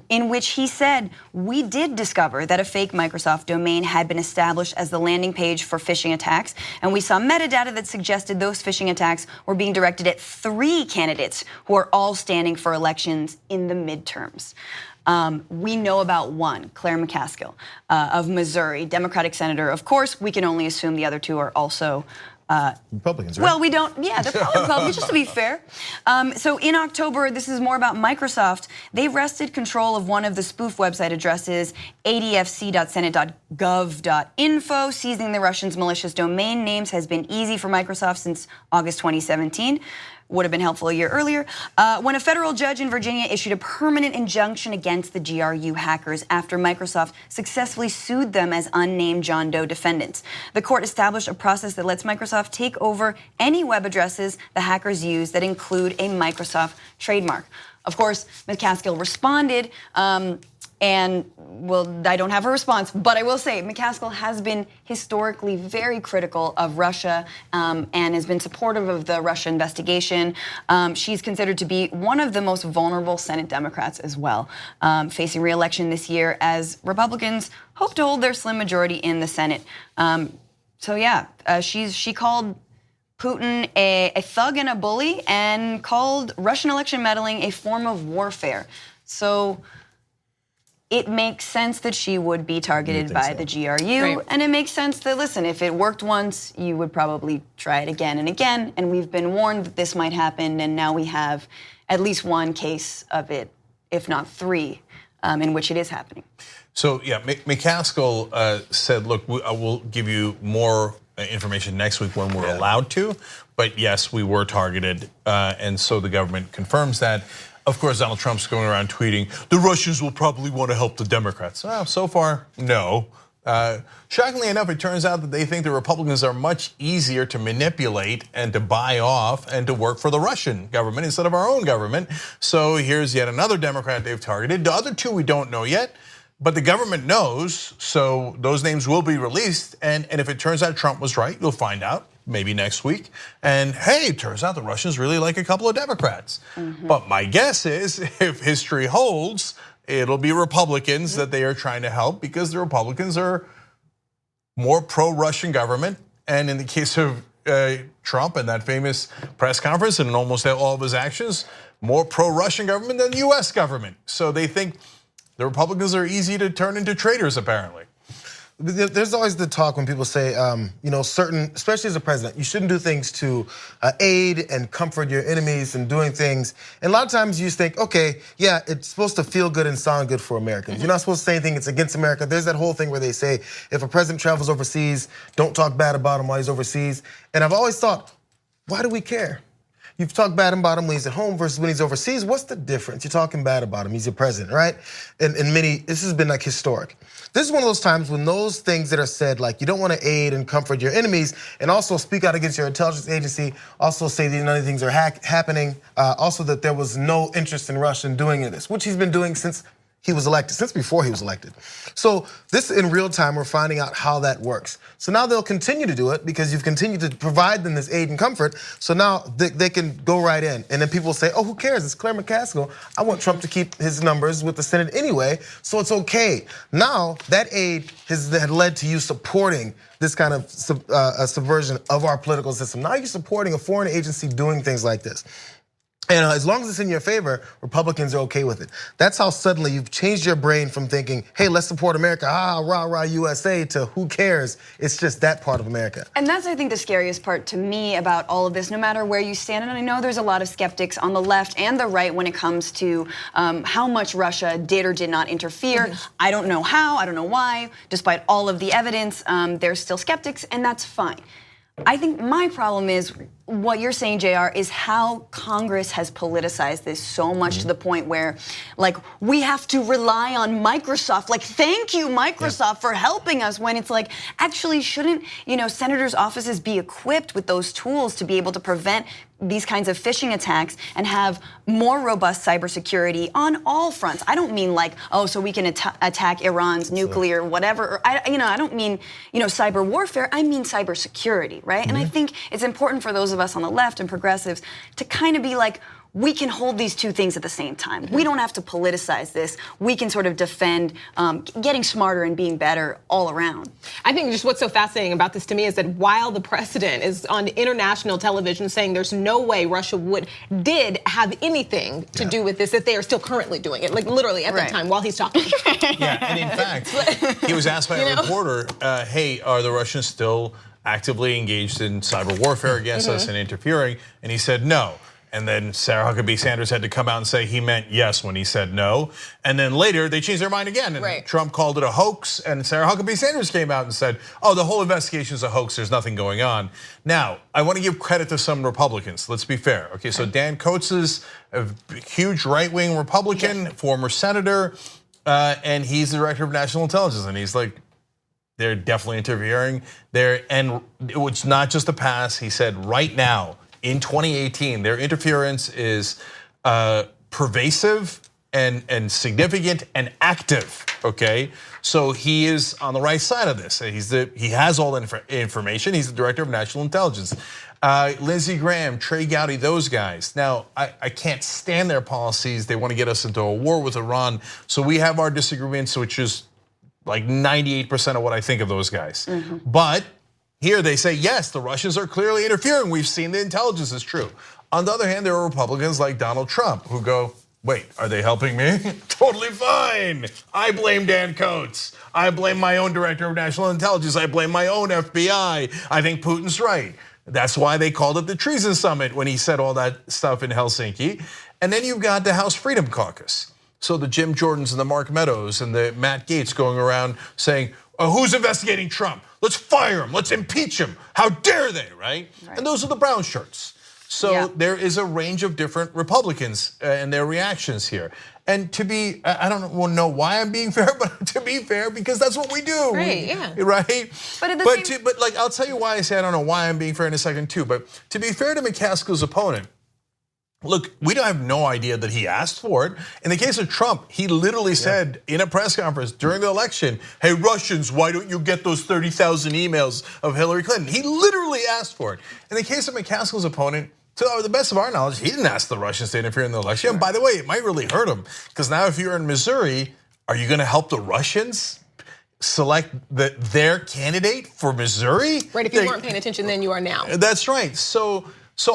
[SPEAKER 2] in which he said, we did discover that a fake Microsoft domain had been established as the landing page for phishing attacks, and we saw metadata that suggested those phishing attacks were being directed at 3 candidates who are all standing for elections in the midterms. We know about one, Claire McCaskill of Missouri, Democratic senator. Of course, we can only assume the other 2 are also
[SPEAKER 8] Republicans, right?
[SPEAKER 2] Well, we don't, yeah, they're probably Republicans, just to be fair. So in October, this is more about Microsoft. They wrested control of one of the spoof website addresses, adfc.senate.gov.info. Seizing the Russians' malicious domain names has been easy for Microsoft since August 2017. Would have been helpful a year earlier, when a federal judge in Virginia issued a permanent injunction against the GRU hackers after Microsoft successfully sued them as unnamed John Doe defendants. The court established a process that lets Microsoft take over any web addresses the hackers use that include a Microsoft trademark. Of course, McCaskill responded, and well, I don't have a response, but I will say McCaskill has been historically very critical of Russia and has been supportive of the Russia investigation. She's considered to be one of the most vulnerable Senate Democrats as well, facing re-election this year as Republicans hope to hold their slim majority in the Senate. So yeah, she called Putin a thug and a bully and called Russian election meddling a form of warfare. So it makes sense that she would be targeted by the GRU, right. And it makes sense that, listen, if it worked once, you would probably try it again and again, and we've been warned that this might happen, and now we have at least one case of it, if not three, in which it is happening.
[SPEAKER 1] So yeah, McCaskill said, look, we'll give you more information next week when we're allowed to, but yes, we were targeted, and so the government confirms that. Of course, Donald Trump's going around tweeting, the Russians will probably want to help the Democrats. Well, so far, no. Shockingly enough, it turns out that they think the Republicans are much easier to manipulate and to buy off and to work for the Russian government instead of our own government. So here's yet another Democrat they've targeted. The other two we don't know yet, but the government knows, so those names will be released. And if it turns out Trump was right, you'll find out. Maybe next week. And hey, it turns out the Russians really like a couple of Democrats. But my guess is if history holds, it'll be Republicans that they are trying to help because the Republicans are more pro-Russian government. And in the case of Trump and that famous press conference and in almost all of his actions, more pro-Russian government than the US government. So they think the Republicans are easy to turn into traitors, apparently.
[SPEAKER 8] There's always the talk when people say, certain, especially as a president, you shouldn't do things to aid and comfort your enemies and doing things. And a lot of times you just think, okay, yeah, it's supposed to feel good and sound good for Americans. You're not supposed to say anything, it's against America. There's that whole thing where they say, if a president travels overseas, don't talk bad about him while he's overseas. And I've always thought, why do we care? You've talked bad about him when he's at home versus when he's overseas. What's the difference? You're talking bad about him. He's your president, right? And this has been like historic. This is one of those times when those things that are said, like you don't want to aid and comfort your enemies, and also speak out against your intelligence agency, also say that none of these things are happening, also that there was no interest in Russia in doing this, which he's been doing since he was elected, since before he was elected. So this in real time, we're finding out how that works. So now they'll continue to do it because you've continued to provide them this aid and comfort. So now they can go right in. And then people say, oh, who cares? It's Claire McCaskill. I want Trump to keep his numbers with the Senate anyway, so it's okay. Now that aid has led to you supporting this kind of a subversion of our political system. Now you're supporting a foreign agency doing things like this. And as long as it's in your favor, Republicans are okay with it. That's how suddenly you've changed your brain from thinking, hey, let's support America, rah, rah, USA, to who cares? It's just that part of America.
[SPEAKER 2] And that's, I think, the scariest part to me about all of this, no matter where you stand. And I know there's a lot of skeptics on the left and the right when it comes to how much Russia did or did not interfere. I don't know how, I don't know why. Despite all of the evidence, there's still skeptics, and that's fine. I think my problem is what you're saying, JR, is how Congress has politicized this so much to the point where, like, we have to rely on Microsoft. Like, thank you, Microsoft, for helping us. When it's like, actually, shouldn't senators' offices be equipped with those tools to be able to prevent these kinds of phishing attacks and have more robust cybersecurity on all fronts? I don't mean like, oh, so we can attack Iran's nuclear whatever. I don't mean cyber warfare. I mean cybersecurity, right? And I think it's important for those of us on the left and progressives to kind of be like, we can hold these two things at the same time. We don't have to politicize this. We can sort of defend getting smarter and being better all around.
[SPEAKER 4] I think just what's so fascinating about this to me is that while the president is on international television saying there's no way Russia did have anything to do with this, that they are still currently doing it, like literally at that time while he's talking.
[SPEAKER 1] Yeah, and in fact, he was asked by a reporter, hey, are the Russians still actively engaged in cyber warfare against us and interfering? And he said no. And then Sarah Huckabee Sanders had to come out and say he meant yes when he said no. And then later they changed their mind again. And Trump called it a hoax. And Sarah Huckabee Sanders came out and said, oh, the whole investigation is a hoax. There's nothing going on. Now, I want to give credit to some Republicans. Let's be fair. Okay, so Dan Coates is a huge right-wing Republican, former senator, and he's the director of national intelligence. And he's like, they're definitely interfering there. And it's not just a pass. He said right now, in 2018, their interference is pervasive and significant and active. Okay, so he is on the right side of this. He has all the information. He's the director of national intelligence. Lindsey Graham, Trey Gowdy, those guys. Now, I can't stand their policies. They want to get us into a war with Iran. So we have our disagreements, which is like 98% of what I think of those guys. But here they say, yes, the Russians are clearly interfering. We've seen the intelligence is true. On the other hand, there are Republicans like Donald Trump who go, wait, are they helping me? Totally fine. I blame Dan Coates. I blame my own director of national intelligence. I blame my own FBI. I think Putin's right. That's why they called it the Treason Summit when he said all that stuff in Helsinki. And then you've got the House Freedom Caucus. So the Jim Jordans and the Mark Meadows and the Matt Gaetz going around saying, who's investigating Trump? Let's fire him, let's impeach him. How dare they, right? And those are the brown shirts. So there is a range of different Republicans and their reactions here. And to be, I don't know why I'm being fair, but to be fair, because that's what we do. Right? But like, I'll tell you why I say I don't know why I'm being fair in a second too. But to be fair to McCaskill's opponent, look, we don't have no idea that he asked for it. In the case of Trump, he literally said in a press conference during the election, hey, Russians, why don't you get those 30,000 emails of Hillary Clinton? He literally asked for it. In the case of McCaskill's opponent, to the best of our knowledge, he didn't ask the Russians to interfere in the election. And by the way, it might really hurt him, because now if you're in Missouri, are you gonna help the Russians select their candidate for Missouri?
[SPEAKER 4] Right, if you weren't paying attention, then you are now.
[SPEAKER 1] That's right, so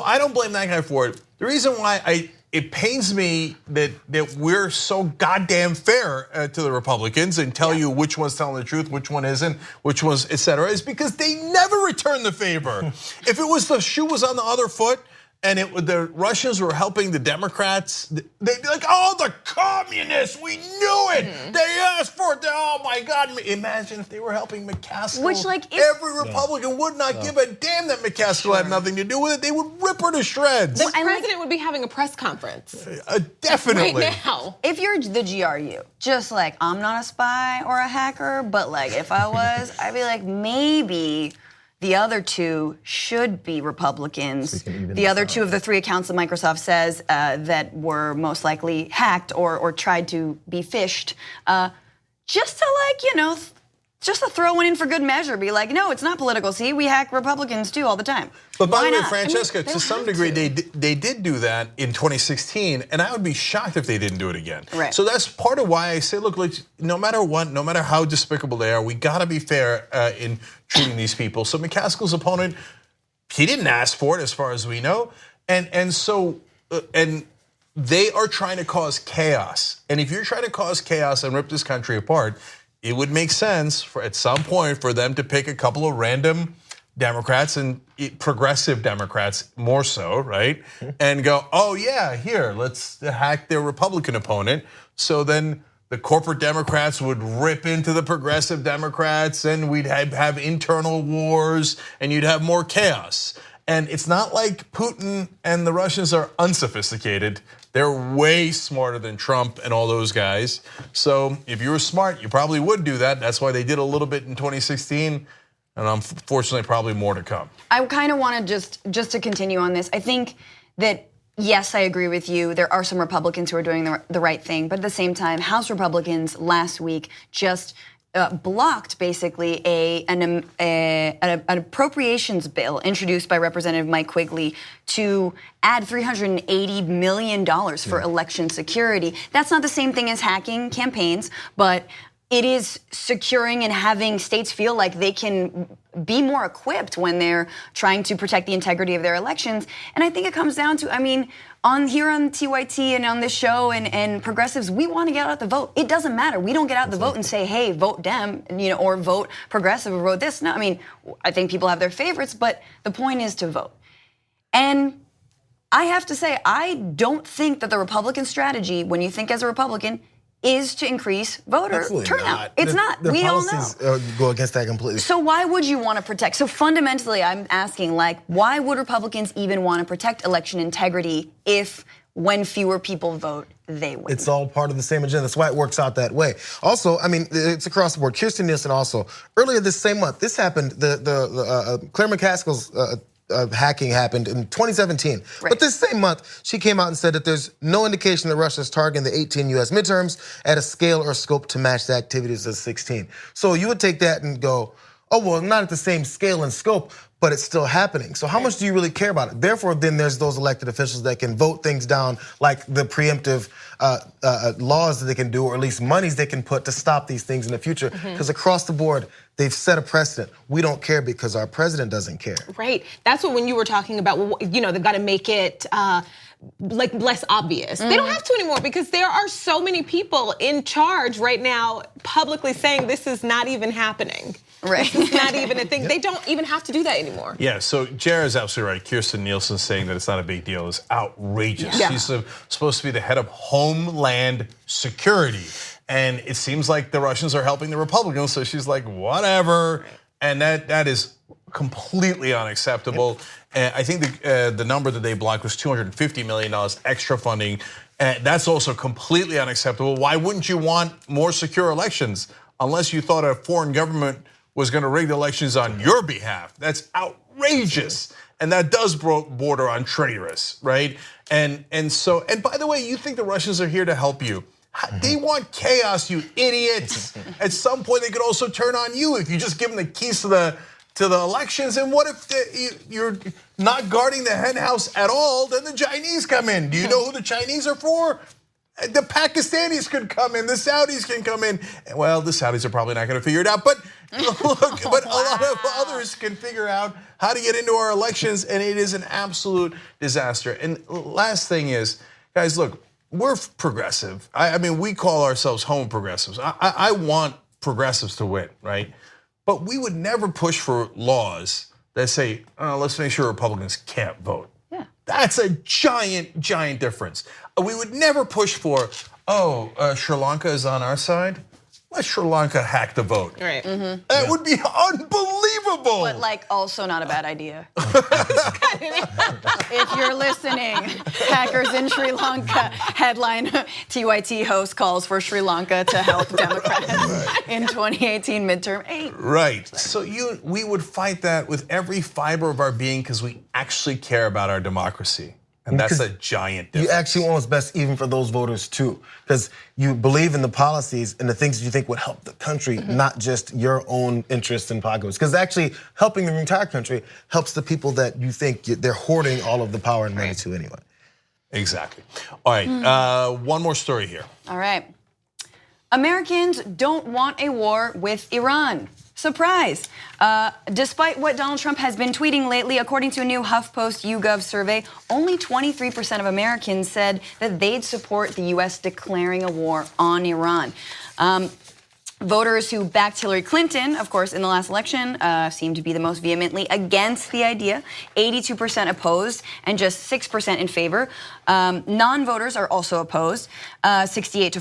[SPEAKER 1] I don't blame that guy for it. The reason why it pains me that we're so goddamn fair to the Republicans and tell you which one's telling the truth, which one isn't, which one's et cetera, is because they never return the favor. If it was the shoe was on the other foot and the Russians were helping the Democrats, they'd be like, oh, the communists, we knew it. They asked for it. Oh my God, imagine if they were helping McCaskill.
[SPEAKER 2] Which, like,
[SPEAKER 1] every Republican would not give a damn that McCaskill had nothing to do with it. They would rip her to shreds.
[SPEAKER 4] The president would be having a press conference.
[SPEAKER 1] Definitely.
[SPEAKER 4] Right now.
[SPEAKER 2] If you're the GRU, just like, I'm not a spy or a hacker, but like if I was, I'd be like, maybe the other two should be Republicans. The other two of the three accounts that Microsoft says that were most likely hacked or tried to be phished, just to like, just to throw one in for good measure, be like, no, it's not political. See, we hack Republicans too all the time.
[SPEAKER 1] But by the way, Francesca, to some degree, they did do that in 2016, and I would be shocked if they didn't do it again.
[SPEAKER 2] Right.
[SPEAKER 1] So that's part of why I say, look, no matter what, no matter how despicable they are, we gotta be fair in treating these people. So McCaskill's opponent, he didn't ask for it as far as we know, and so they are trying to cause chaos. And if you're trying to cause chaos and rip this country apart, it would make sense at some point for them to pick a couple of random Democrats and progressive Democrats more so, right? And go, oh yeah, here, let's hack their Republican opponent. So then the corporate Democrats would rip into the progressive Democrats and we'd have internal wars and you'd have more chaos. And it's not like Putin and the Russians are unsophisticated. They're way smarter than Trump and all those guys. So if you were smart, you probably would do that. That's why they did a little bit in 2016. And unfortunately, probably more to come.
[SPEAKER 2] I kind of want to just to continue on this. I think that, yes, I agree with you. There are some Republicans who are doing the right thing. But at the same time, House Republicans last week just blocked basically an appropriations bill introduced by Representative Mike Quigley to add $380 million for election security. That's not the same thing as hacking campaigns, but it is securing and having states feel like they can be more equipped when they're trying to protect the integrity of their elections. And I think it comes down to, I mean, here on TYT and on this show and progressives, we want to get out the vote. It doesn't matter. We don't get out the vote and say, hey, vote Dem, or vote progressive or vote this. No, I mean, I think people have their favorites, but the point is to vote. And I have to say, I don't think that the Republican strategy, when you think as a Republican, is to increase voter turnout. It's not. We all know.
[SPEAKER 8] Go against that completely.
[SPEAKER 2] So why would you want to protect? So fundamentally, I'm asking, why would Republicans even want to protect election integrity if when fewer people vote, they win?
[SPEAKER 8] It's all part of the same agenda. That's why it works out that way. Also, I mean, it's across the board. Kirstjen Nielsen also, earlier this same month, this happened, Claire McCaskill's hacking happened in 2017.
[SPEAKER 2] Right.
[SPEAKER 8] But this same month, she came out and said that there's no indication that Russia is targeting the 18 US midterms at a scale or scope to match the activities of 16. So you would take that and go, oh, well, not at the same scale and scope, but it's still happening. So how much do you really care about it? Therefore, then there's those elected officials that can vote things down, like the preemptive laws that they can do, or at least monies they can put to stop these things in the future. Because across the board, they've set a precedent. We don't care because our president doesn't care.
[SPEAKER 4] Right. That's what when you were talking about, they've got to make it less obvious. They don't have to anymore because there are so many people in charge right now publicly saying this is not even happening.
[SPEAKER 2] Right.
[SPEAKER 4] This is not even a thing. They don't even have to do that anymore.
[SPEAKER 1] Yeah, so Jayar is absolutely right. Kirstjen Nielsen saying that it's not a big deal is outrageous.
[SPEAKER 4] Yeah.
[SPEAKER 1] She's supposed to be the head of Homeland Security. And it seems like the Russians are helping the Republicans, so she's like, whatever. Right. And that is completely unacceptable. And I think the number that they blocked was $250 million extra funding. And that's also completely unacceptable. Why wouldn't you want more secure elections unless you thought a foreign government was going to rig the elections on your behalf? That's outrageous. And that does border on traitorous, right? And by the way, you think the Russians are here to help you. They want chaos, you idiots. At some point, they could also turn on you if you just give them the keys to the elections. And what if you're not guarding the hen house at all? Then the Chinese come in. Do you know who the Chinese are for? The Pakistanis could come in. The Saudis can come in. Well, the Saudis are probably not going to figure it out, but look, but a lot of others can figure out how to get into our elections, and it is an absolute disaster. And last thing is, guys, look. We're progressive. I mean, we call ourselves home progressives. I want progressives to win, right? But we would never push for laws that say, let's make sure Republicans can't vote. Yeah. That's a giant, giant difference. We would never push for, Sri Lanka is on our side. Let Sri Lanka hack the vote.
[SPEAKER 4] Right.
[SPEAKER 1] That would be unbelievable.
[SPEAKER 2] But also not a bad idea. If you're listening, hackers in Sri Lanka, headline, TYT host calls for Sri Lanka to help Democrats in 2018 midterm 8.
[SPEAKER 1] Right, so we would fight that with every fiber of our being because we actually care about our democracy. And that's a giant difference.
[SPEAKER 8] You actually want what's best even for those voters too, because you believe in the policies and the things that you think would help the country, not just your own interests and pockets. Because actually helping the entire country helps the people that you think they're hoarding all of the power and money to anyway.
[SPEAKER 1] Exactly. All right, one more story here.
[SPEAKER 2] All right. Americans don't want a war with Iran. Surprise. Despite what Donald Trump has been tweeting lately, according to a new HuffPost YouGov survey, only 23% of Americans said that they'd support the US declaring a war on Iran. Voters who backed Hillary Clinton, of course, in the last election, seem to be the most vehemently against the idea. 82% opposed and just 6% in favor. Non-voters are also opposed, 48%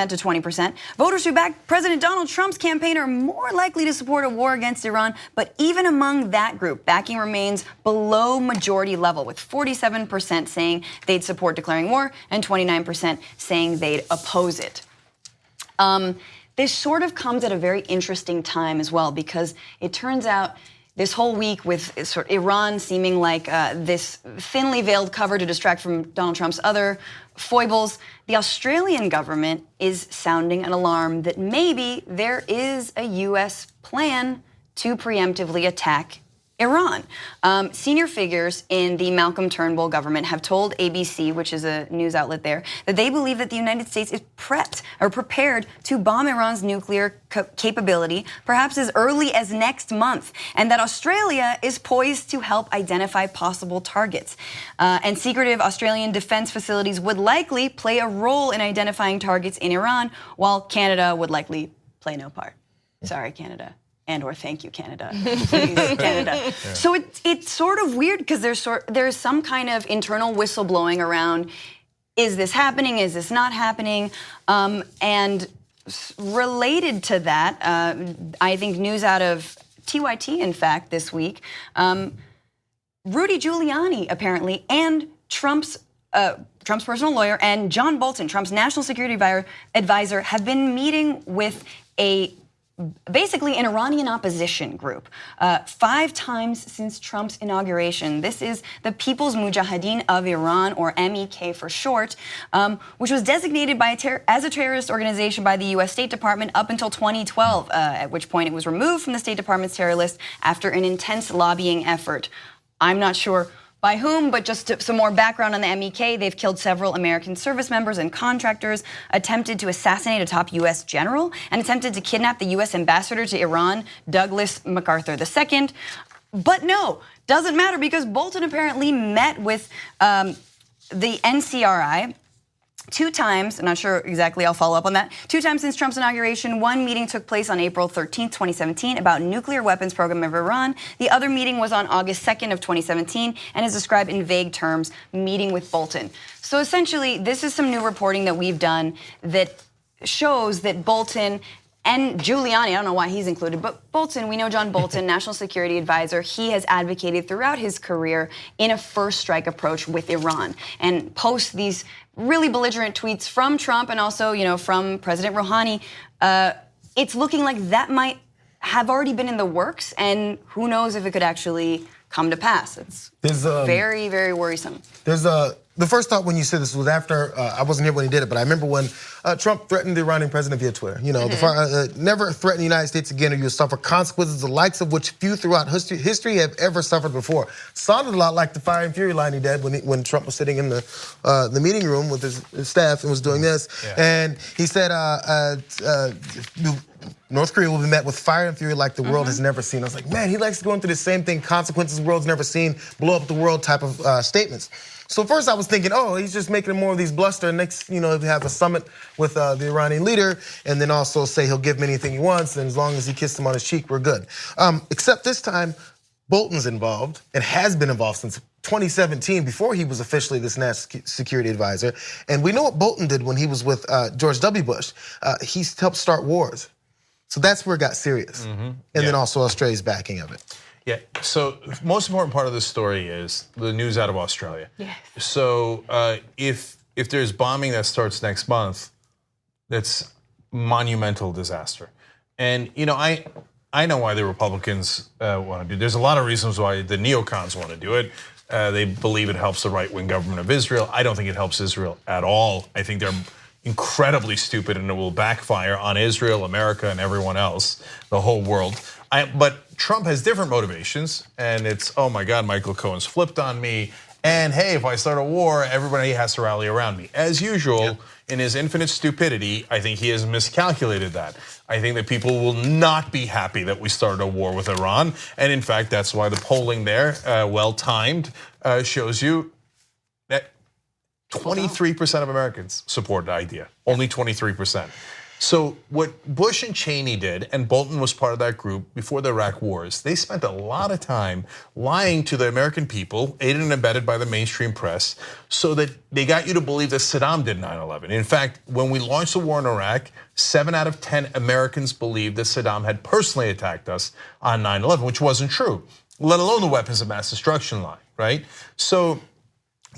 [SPEAKER 2] to 20%. Voters who back President Donald Trump's campaign are more likely to support a war against Iran, but even among that group, backing remains below majority level, with 47% saying they'd support declaring war and 29% saying they'd oppose it. This sort of comes at a very interesting time as well, because it turns out this whole week with sort of Iran seeming like this thinly veiled cover to distract from Donald Trump's other foibles, the Australian government is sounding an alarm that maybe there is a US plan to preemptively attack Iran. Senior figures in the Malcolm Turnbull government have told ABC, which is a news outlet there, that they believe that the United States is prepared to bomb Iran's nuclear capability, perhaps as early as next month, and that Australia is poised to help identify possible targets. And secretive Australian defense facilities would likely play a role in identifying targets in Iran, while Canada would likely play no part. Sorry, Canada. And or thank you, Canada. Please, Canada. Yeah. So it's sort of weird because there's some kind of internal whistleblowing around, is this happening, is this not happening? And related to that, I think news out of TYT, in fact, this week, Rudy Giuliani apparently, and Trump's personal lawyer, and John Bolton, Trump's national security advisor, have been meeting with basically an Iranian opposition group 5 times since Trump's inauguration. This is the People's Mujahideen of Iran, or MEK for short, which was designated as a terrorist organization by the U.S. State Department up until 2012, at which point it was removed from the State Department's terror list after an intense lobbying effort. I'm not sure by whom, but just some more background on the MEK. They've killed several American service members and contractors, attempted to assassinate a top U.S. general, and attempted to kidnap the U.S. ambassador to Iran, Douglas MacArthur II. But no, doesn't matter, because Bolton apparently met with the NCRI 2 times, I'm not sure exactly, I'll follow up on that, 2 times since Trump's inauguration. One meeting took place on April 13th, 2017 about nuclear weapons program of Iran. The other meeting was on August 2nd of 2017 and is described in vague terms, meeting with Bolton. So essentially, this is some new reporting that we've done that shows that Bolton and Giuliani, I don't know why he's included, but Bolton, we know John Bolton, national security advisor, he has advocated throughout his career in a first strike approach with Iran, and posts these really belligerent tweets from Trump and also, from President Rouhani. It's looking like that might have already been in the works, and who knows if it could actually come to pass. It's very, very worrisome.
[SPEAKER 8] The first thought when you said this was after, I wasn't here when he did it, but I remember when Trump threatened the Iranian president via Twitter. Never threaten the United States again or you'll suffer consequences the likes of which few throughout history have ever suffered before. Sounded a lot like the Fire and Fury line he did when Trump was sitting in the meeting room with his staff and was doing this. Yeah. And he said, North Korea will be met with fire and fury like the world has never seen. I was like, man, he likes going through the same thing, consequences the world's never seen, blow up the world type of statements. So first I was thinking, oh, he's just making more of these bluster. Next, we have a summit with the Iranian leader, and then also say he'll give him anything he wants, and as long as he kissed him on his cheek, we're good. Except this time, Bolton's involved, and has been involved since 2017, before he was officially this national security advisor. And we know what Bolton did when he was with George W. Bush. He helped start wars. So that's where it got serious. And then also Australia's backing of it.
[SPEAKER 1] Yeah, so most important part of this story is the news out of Australia. Yes. So if there's bombing that starts next month, that's monumental disaster. And I know why the Republicans want to do it. There's a lot of reasons why the neocons want to do it. They believe it helps the right-wing government of Israel. I don't think it helps Israel at all. I think they're incredibly stupid and it will backfire on Israel, America, and everyone else, the whole world. But Trump has different motivations, and it's, oh my God, Michael Cohen's flipped on me, and hey, if I start a war, everybody has to rally around me. As usual, in his infinite stupidity, I think he has miscalculated that. I think that people will not be happy that we started a war with Iran, and in fact, that's why the polling there, well-timed, shows you that 23% of Americans support the idea, only 23%. So what Bush and Cheney did, and Bolton was part of that group before the Iraq wars, they spent a lot of time lying to the American people, aided and abetted by the mainstream press, so that they got you to believe that Saddam did 9/11. In fact, when we launched the war in Iraq, 7 out of 10 Americans believed that Saddam had personally attacked us on 9/11, which wasn't true, let alone the weapons of mass destruction lie, right? So,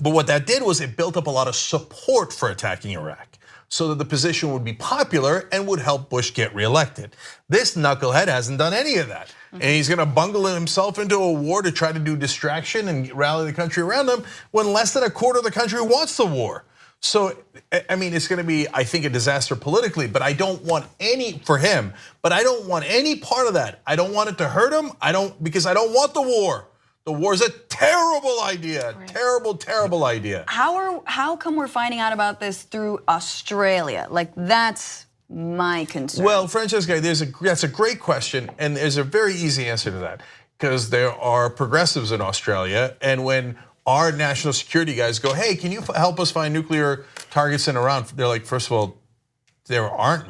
[SPEAKER 1] but what that did was it built up a lot of support for attacking Iraq, so that the position would be popular and would help Bush get reelected. This knucklehead hasn't done any of that. And he's gonna bungle himself into a war to try to do distraction and rally the country around him when less than a quarter of the country wants the war. So, I mean, it's going to be, I think, a disaster politically, but I don't want any, for him, but I don't want any part of that. I don't want it to hurt him. Because I don't want the war. The war is a terrible idea, terrible, terrible idea.
[SPEAKER 2] How come we're finding out about this through Australia? Like, that's my concern.
[SPEAKER 1] Well, Francesca, that's a great question, and there's a very easy answer to that. Because there are progressives in Australia, and when our national security guys go, hey, can you help us find nuclear targets in Iran? They're like, first of all, there aren't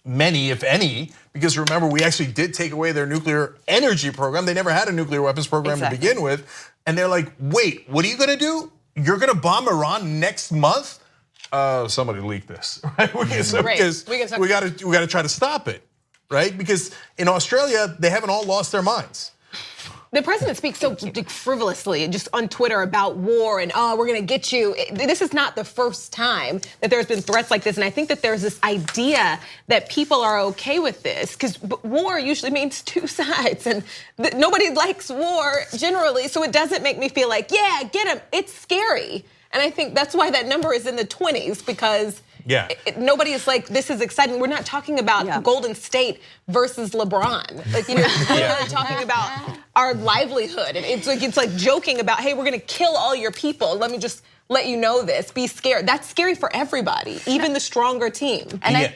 [SPEAKER 1] many, if any, because remember, we actually did take away their nuclear energy program. They never had a nuclear weapons program to begin with. And they're like, wait, what are you gonna do? You're gonna bomb Iran next month? Somebody leaked this, right? Because we gotta try to stop it, right? Because in Australia, they haven't all lost their minds.
[SPEAKER 4] The president speaks so frivolously just on Twitter about war and we're gonna get you. This is not the first time that there's been threats like this, and I think that there's this idea that people are okay with this because war usually means two sides, and nobody likes war generally, so it doesn't make me feel like, yeah, get him. It's scary, and I think that's why that number is in the 20s because.
[SPEAKER 1] Yeah.
[SPEAKER 4] Nobody is like, this is exciting. We're not talking about Golden State versus LeBron. Like, we're not talking about our livelihood. And it's like joking about, hey, we're gonna kill all your people. Let me just let you know this. Be scared. That's scary for everybody, even the stronger team.
[SPEAKER 1] And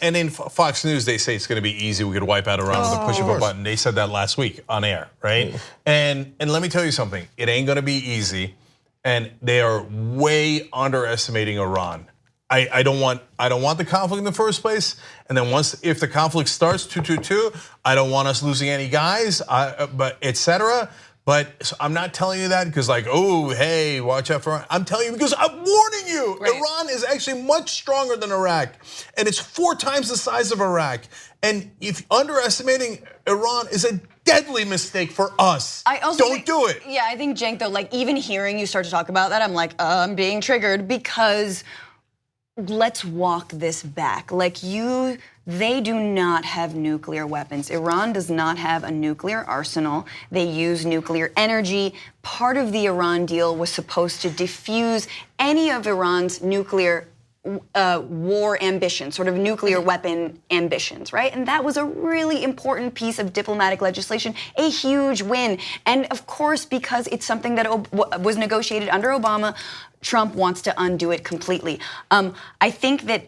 [SPEAKER 1] and in Fox News, they say it's gonna be easy. We could wipe out Iran with a push of a button. They said that last week on air, right? And let me tell you something. It ain't gonna be easy. And they are way underestimating Iran. I don't want the conflict in the first place, and then if the conflict starts 2-2-2, I don't want us losing any guys, but etc. But I'm not telling you that because like, oh, hey, watch out for Iran. I'm telling you because I'm warning you. Right. Iran is actually much stronger than Iraq, and it's 4 times the size of Iraq. And if underestimating Iran is a deadly mistake for us. Don't do it.
[SPEAKER 2] Yeah, I think, Cenk, though, like even hearing you start to talk about that, I'm like, I'm being triggered because. Let's walk this back. Like they do not have nuclear weapons. Iran does not have a nuclear arsenal. They use nuclear energy. Part of the Iran deal was supposed to defuse any of Iran's nuclear war ambitions, sort of nuclear weapon ambitions, right? And that was a really important piece of diplomatic legislation, a huge win. And of course, because it's something that was negotiated under Obama, Trump wants to undo it completely. I think that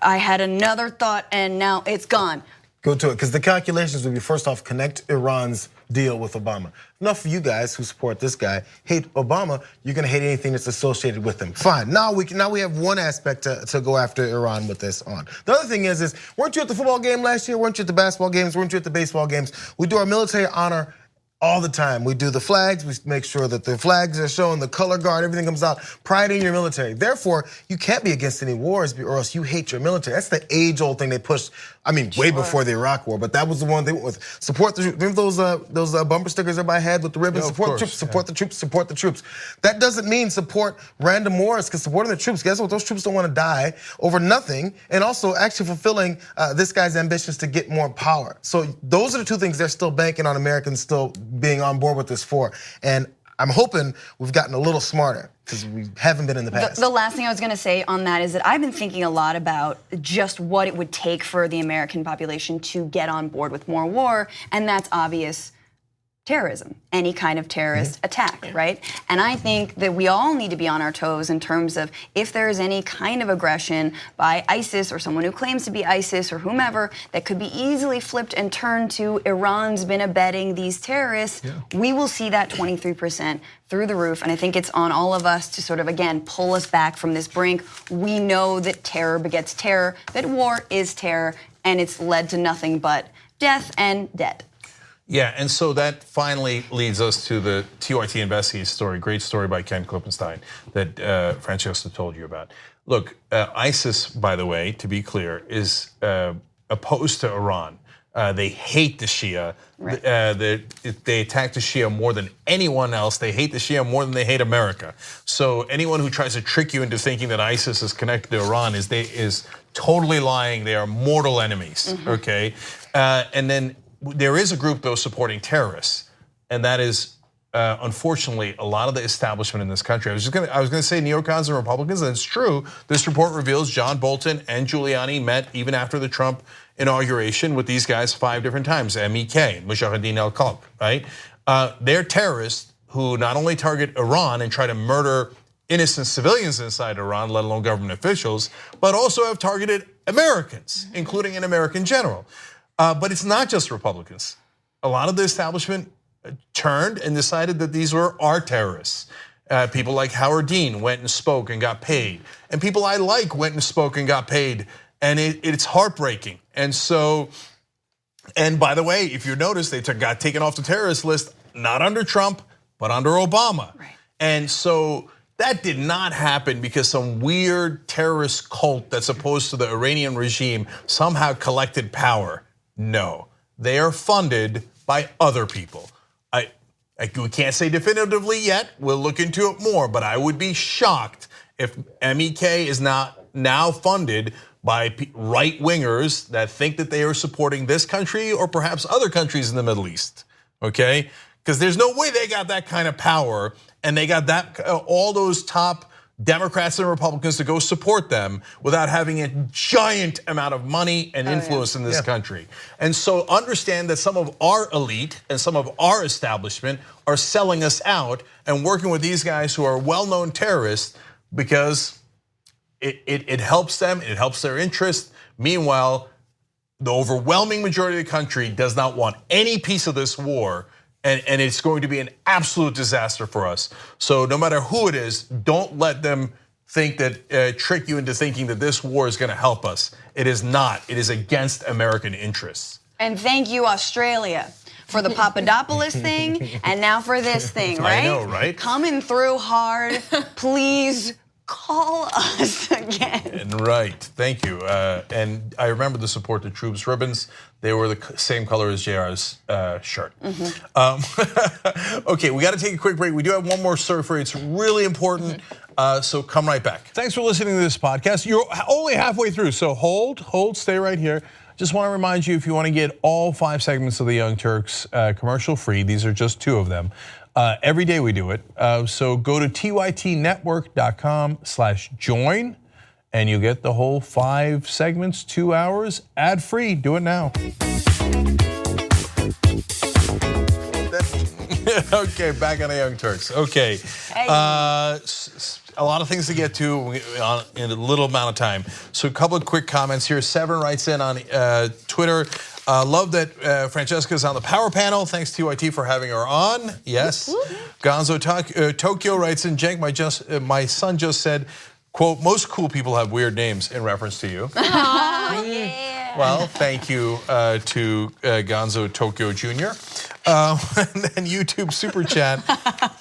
[SPEAKER 2] I had another thought and now it's gone.
[SPEAKER 8] Go to it, because the calculations would be, first off, connect Iran's deal with Obama. Enough of you guys who support this guy hate Obama, you're gonna hate anything that's associated with him. Fine, now we have one aspect to go after Iran with this on. The other thing is weren't you at the football game last year? Weren't you at the basketball games? Weren't you at the baseball games? We do our military honor all the time. We do the flags, we make sure that the flags are shown, the color guard, everything comes out. Pride in your military. Therefore, you can't be against any wars or else you hate your military. That's the age-old thing they pushed, I mean, way before the Iraq war, but that was the one they went with. Support the, remember those bumper stickers everybody had with the ribbons? Support the troops, support the troops, support the troops. That doesn't mean support random wars, because supporting the troops, guess what? Those troops don't want to die over nothing, and also actually fulfilling this guy's ambitions to get more power. So those are the two things they're still banking on Americans still being on board with this for. And I'm hoping we've gotten a little smarter, because we haven't been in the past.
[SPEAKER 2] The last thing I was gonna say on that is that I've been thinking a lot about just what it would take for the American population to get on board with more war, and that's obvious. Terrorism, any kind of terrorist attack, right? And I think that we all need to be on our toes in terms of if there is any kind of aggression by ISIS or someone who claims to be ISIS or whomever that could be easily flipped and turned to Iran's been abetting these terrorists, we will see that 23% through the roof. And I think it's on all of us to sort of, again, pull us back from this brink. We know that terror begets terror, that war is terror, and it's led to nothing but death and dead.
[SPEAKER 1] Yeah, and so that finally leads us to the TRT Investigates story, great story by Ken Klippenstein that Francesca told you about. Look, ISIS, by the way, to be clear, is opposed to Iran. They hate the Shia. Right. They attack the Shia more than anyone else. They hate the Shia more than they hate America. So anyone who tries to trick you into thinking that ISIS is connected to Iran is totally lying. They are mortal enemies, okay? And then there is a group, though, supporting terrorists, and that is unfortunately, a lot of the establishment in this country. I was gonna say neocons and Republicans, and it's true. This report reveals John Bolton and Giuliani met even after the Trump inauguration with these guys 5 different times. MEK, Mujahideen al-Khalq, right? They're terrorists who not only target Iran and try to murder innocent civilians inside Iran, let alone government officials, but also have targeted Americans, including an American general. But it's not just Republicans. A lot of the establishment turned and decided that these were our terrorists. People like Howard Dean went and spoke and got paid. And people I like went and spoke and got paid. And it's heartbreaking. And so, and by the way, if you notice, they got taken off the terrorist list, not under Trump, but under Obama.
[SPEAKER 2] Right.
[SPEAKER 1] And so that did not happen because some weird terrorist cult that's opposed to the Iranian regime somehow collected power. No, they are funded by other people. We can't say definitively yet, we'll look into it more, but I would be shocked if MEK is not now funded by right-wingers that think that they are supporting this country or perhaps other countries in the Middle East, okay? Because there's no way they got that kind of power and they got that all those top Democrats and Republicans to go support them without having a giant amount of money and influence in this country. And so understand that some of our elite and some of our establishment are selling us out and working with these guys who are well-known terrorists because it helps them, it helps their interest. Meanwhile, the overwhelming majority of the country does not want any piece of this war, and it's going to be an absolute disaster for us. So no matter who it is, don't let them think that, trick you into thinking that this war is gonna help us. It is not, it is against American interests.
[SPEAKER 2] And thank you, Australia, for the Papadopoulos thing, and now for this thing, right?
[SPEAKER 1] I know, right?
[SPEAKER 2] Coming through hard, please call us again.
[SPEAKER 1] And right, thank you. And I remember the support the troops ribbons. They were the same color as JR's shirt. Okay, we got to take a quick break. We do have one more story for you. It's really important, so come right back. Thanks for listening to this podcast. You're only halfway through, so hold, stay right here. Just want to remind you, if you want to get all 5 segments of the Young Turks commercial free, these are just 2 of them. Every day we do it. So go to tytnetwork.com/join and you get the whole 5 segments, 2 hours, ad free. Do it now. Okay, back on the Young Turks. Okay, a lot of things to get to in a little amount of time. So a couple of quick comments here. Severin writes in on Twitter. Love that Francesca is on the power panel. Thanks TYT for having her on. Yes. Gonzo Tokyo writes in, Cenk, my son just said, quote, most cool people have weird names, in reference to you.
[SPEAKER 2] Yeah.
[SPEAKER 1] Well, thank you to Gonzo Tokyo Jr. And then YouTube Super Chat,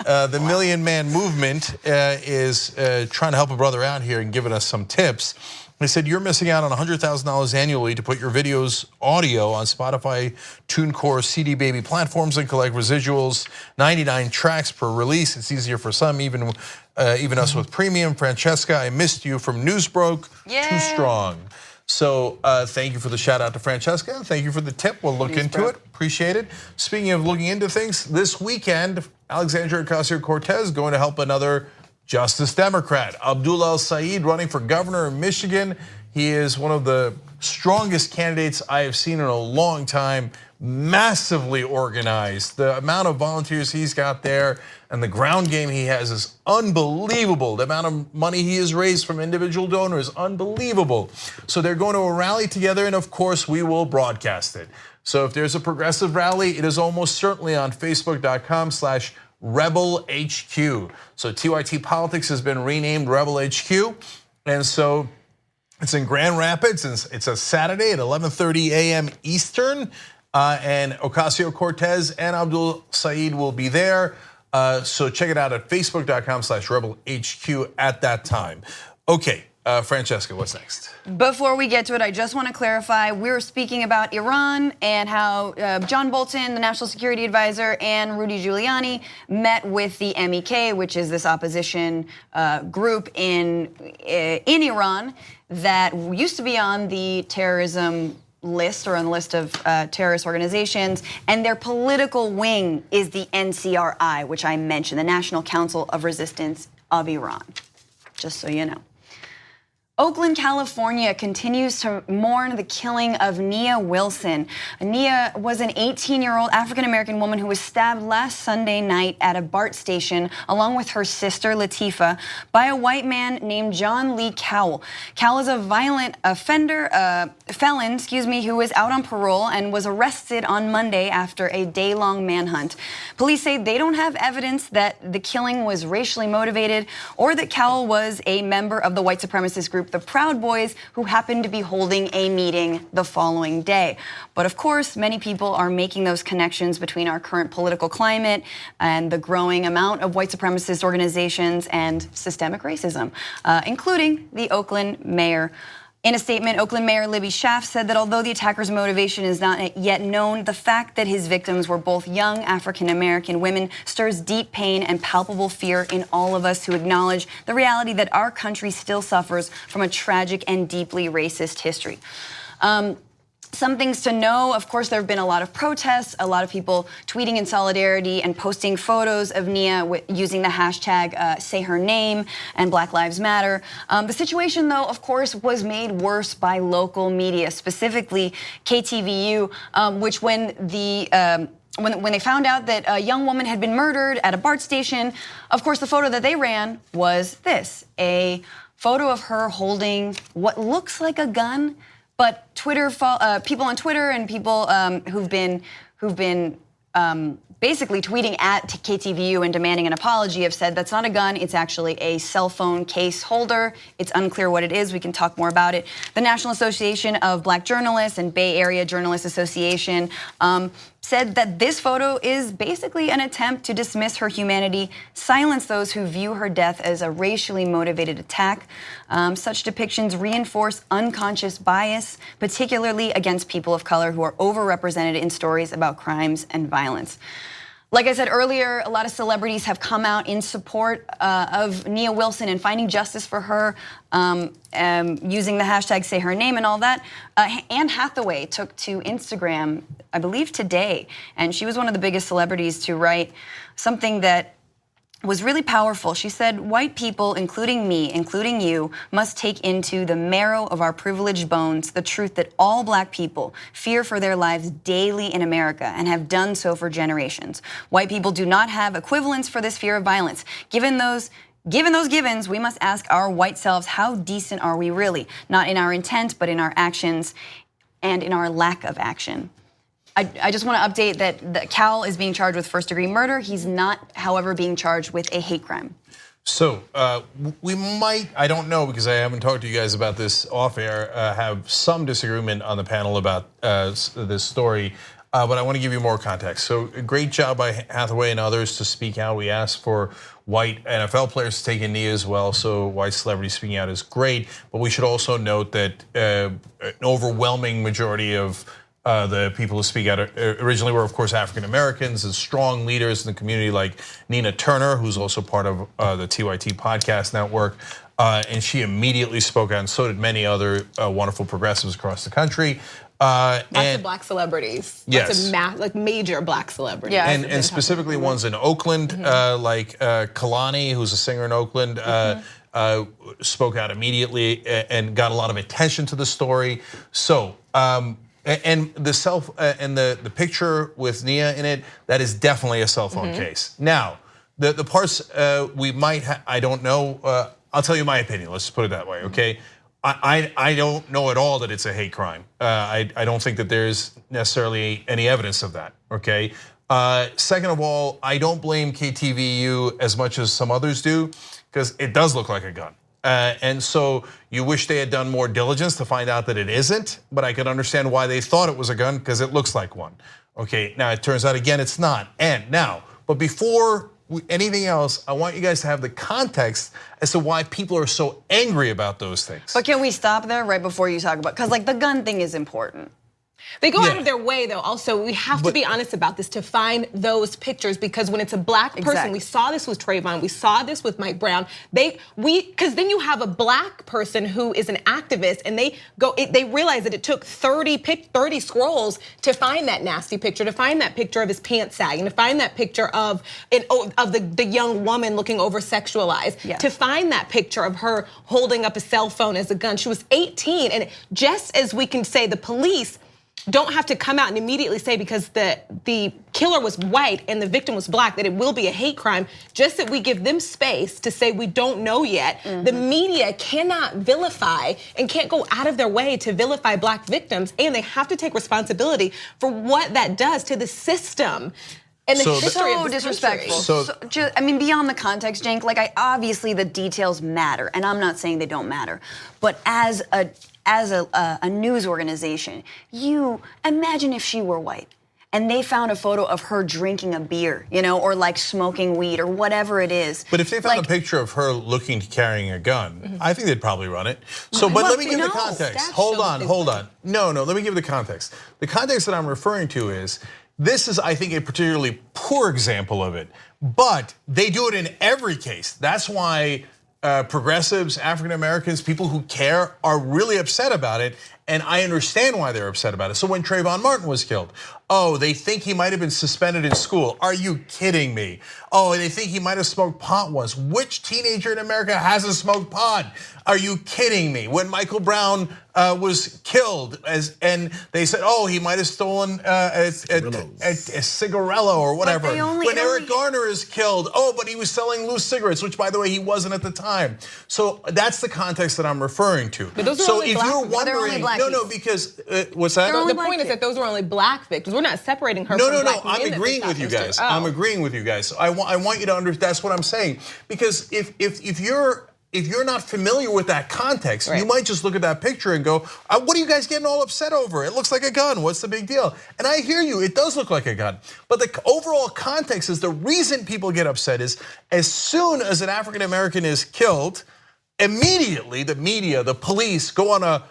[SPEAKER 1] the Million Man Movement is trying to help a brother out here and giving us some tips. They said, you're missing out on $100,000 annually to put your videos audio on Spotify, TuneCore, CD Baby platforms and collect residuals, 99 tracks per release. It's easier for some, even us with premium. Francesca, I missed you from Newsbroke, Too Strong. So thank you for the shout out to Francesca. Thank you for the tip. We'll look into it. Appreciate it. Speaking of looking into things, this weekend, Alexandria Ocasio-Cortez going to help another Justice Democrat, Abdul El-Sayed, running for governor in Michigan. He is one of the strongest candidates I have seen in a long time, massively organized. The amount of volunteers he's got there and the ground game he has is unbelievable. The amount of money he has raised from individual donors, unbelievable. So they're going to a rally together, and of course we will broadcast it. So if there's a progressive rally, it is almost certainly on Facebook.com/Rebel HQ. So TYT Politics has been renamed Rebel HQ. And so it's in Grand Rapids. It's a Saturday at 11:30 a.m. Eastern. And Ocasio-Cortez and Abdul Sayed will be there. So check it out at Facebook.com/Rebel HQ at that time. Okay, Francesca, what's next?
[SPEAKER 2] Before we get to it, I just want to clarify, we were speaking about Iran and how John Bolton, the National Security Advisor, and Rudy Giuliani met with the MEK, which is this opposition group in Iran that used to be on the terrorism list or on the list of terrorist organizations, and their political wing is the NCRI, which I mentioned, the National Council of Resistance of Iran, just so you know. Oakland, California continues to mourn the killing of Nia Wilson. Nia was an 18-year-old African-American woman who was stabbed last Sunday night at a BART station along with her sister Latifah by a white man named John Lee Cowell. Cowell is a violent felon, who was out on parole and was arrested on Monday after a day-long manhunt. Police say they don't have evidence that the killing was racially motivated or that Cowell was a member of the white supremacist group the Proud Boys, who happened to be holding a meeting the following day. But of course, many people are making those connections between our current political climate and the growing amount of white supremacist organizations and systemic racism, including the Oakland mayor. In a statement, Oakland Mayor Libby Schaaf said that although the attacker's motivation is not yet known, the fact that his victims were both young African-American women stirs deep pain and palpable fear in all of us who acknowledge the reality that our country still suffers from a tragic and deeply racist history. Some things to know, of course, there have been a lot of protests, a lot of people tweeting in solidarity and posting photos of Nia using the hashtag #SayHerName and Black Lives Matter. The situation, though, of course, was made worse by local media, specifically KTVU, which when they found out that a young woman had been murdered at a BART station, of course, the photo that they ran was this, a photo of her holding what looks like a gun. But people on Twitter and people who've been basically tweeting at KTVU and demanding an apology have said that's not a gun, it's actually a cell phone case holder. It's unclear what it is, we can talk more about it. The National Association of Black Journalists and Bay Area Journalists Association said that this photo is basically an attempt to dismiss her humanity, silence those who view her death as a racially motivated attack. Such depictions reinforce unconscious bias, particularly against people of color who are overrepresented in stories about crimes and violence. Like I said earlier, a lot of celebrities have come out in support of Nia Wilson and finding justice for her, using the hashtag #SayHerName and all that. Anne Hathaway took to Instagram, I believe today, and she was one of the biggest celebrities to write something that was really powerful. She said, white people, including me, including you, must take into the marrow of our privileged bones the truth that all black people fear for their lives daily in America and have done so for generations. White people do not have equivalents for this fear of violence. Given those givens, we must ask our white selves, how decent are we really? Not in our intent, but in our actions and in our lack of action. I just want to update that Cowell is being charged with first-degree murder. He's not, however, being charged with a hate crime.
[SPEAKER 1] So we might, I don't know because I haven't talked to you guys about this off air, have some disagreement on the panel about this story, but I want to give you more context. So a great job by Hathaway and others to speak out. We asked for white NFL players to take a knee as well, so white celebrities speaking out is great, but we should also note that an overwhelming majority of the people who speak out originally were, of course, African Americans and strong leaders in the community like Nina Turner, who's also part of the TYT podcast network. And she immediately spoke out, and so did many other wonderful progressives across the country.
[SPEAKER 4] Lots of black celebrities.
[SPEAKER 1] Yes.
[SPEAKER 4] Lots of like major black celebrities.
[SPEAKER 2] Yeah.
[SPEAKER 1] And specifically ones in Oakland, like Kalani, who's a singer in Oakland, spoke out immediately and got a lot of attention to the story. So, and the picture with Nia in it, that is definitely a cell phone case. Now, the parts we might, I don't know. I'll tell you my opinion. Let's just put it that way, okay? I don't know at all that it's a hate crime. I don't think that there's necessarily any evidence of that, okay? Second of all, I don't blame KTVU as much as some others do, because it does look like a gun. And so you wish they had done more diligence to find out that it isn't, but I can understand why they thought it was a gun because it looks like one. Okay, now it turns out again it's not. And now, but before anything else, I want you guys to have the context as to why people are so angry about those things.
[SPEAKER 2] But can we stop there right before you talk about, because like the gun thing is important.
[SPEAKER 4] They go out of their way, though. Also, we have to be honest about this, to find those pictures, because when it's a black person, we saw this with Trayvon, we saw this with Mike Brown. Because then you have a black person who is an activist, and they realize that it took 30 scrolls to find that nasty picture, to find that picture of his pants sagging, to find that picture of the young woman looking over sexualized, to find that picture of her holding up a cell phone as a gun. She was 18, and just as we can say the police don't have to come out and immediately say, because the killer was white and the victim was black, that it will be a hate crime, just that we give them space to say we don't know yet. The media cannot vilify and can't go out of their way to vilify black victims, and they have to take responsibility for what that does to the system. And the history of this
[SPEAKER 2] disrespectful. I mean, beyond the context, Cenk, obviously the details matter, and I'm not saying they don't matter, but as a news organization, you imagine if she were white and they found a photo of her drinking a beer, or smoking weed or whatever it is.
[SPEAKER 1] But if they found a picture of her looking to carrying a gun, I think they'd probably run it. So, but let me give the context. Hold on. No, let me give the context. The context that I'm referring to is, this is, I think, a particularly poor example of it, but they do it in every case. That's why progressives, African Americans, people who care are really upset about it, and I understand why they're upset about it. So when Trayvon Martin was killed, they think he might have been suspended in school. Are you kidding me? They think he might have smoked pot once. Which teenager in America hasn't smoked pot? Are you kidding me? When Michael Brown was killed, and they said, he might have stolen a cigarello or whatever. When Eric Garner is killed, but he was selling loose cigarettes, which, by the way, he wasn't at the time. So that's the context that I'm referring to.
[SPEAKER 4] But those are
[SPEAKER 1] so if you're wondering, because what's that?
[SPEAKER 4] The point is that those were only black victims. We're not separating her from black men.
[SPEAKER 1] I'm agreeing with you guys. I'm agreeing with you guys. I want you to understand. That's what I'm saying. Because if you're not familiar with that context, you might just look at that picture and go, what are you guys getting all upset over? It looks like a gun. What's the big deal? And I hear you, it does look like a gun. But the overall context is, the reason people get upset is, as soon as an African American is killed, immediately the media, the police go on a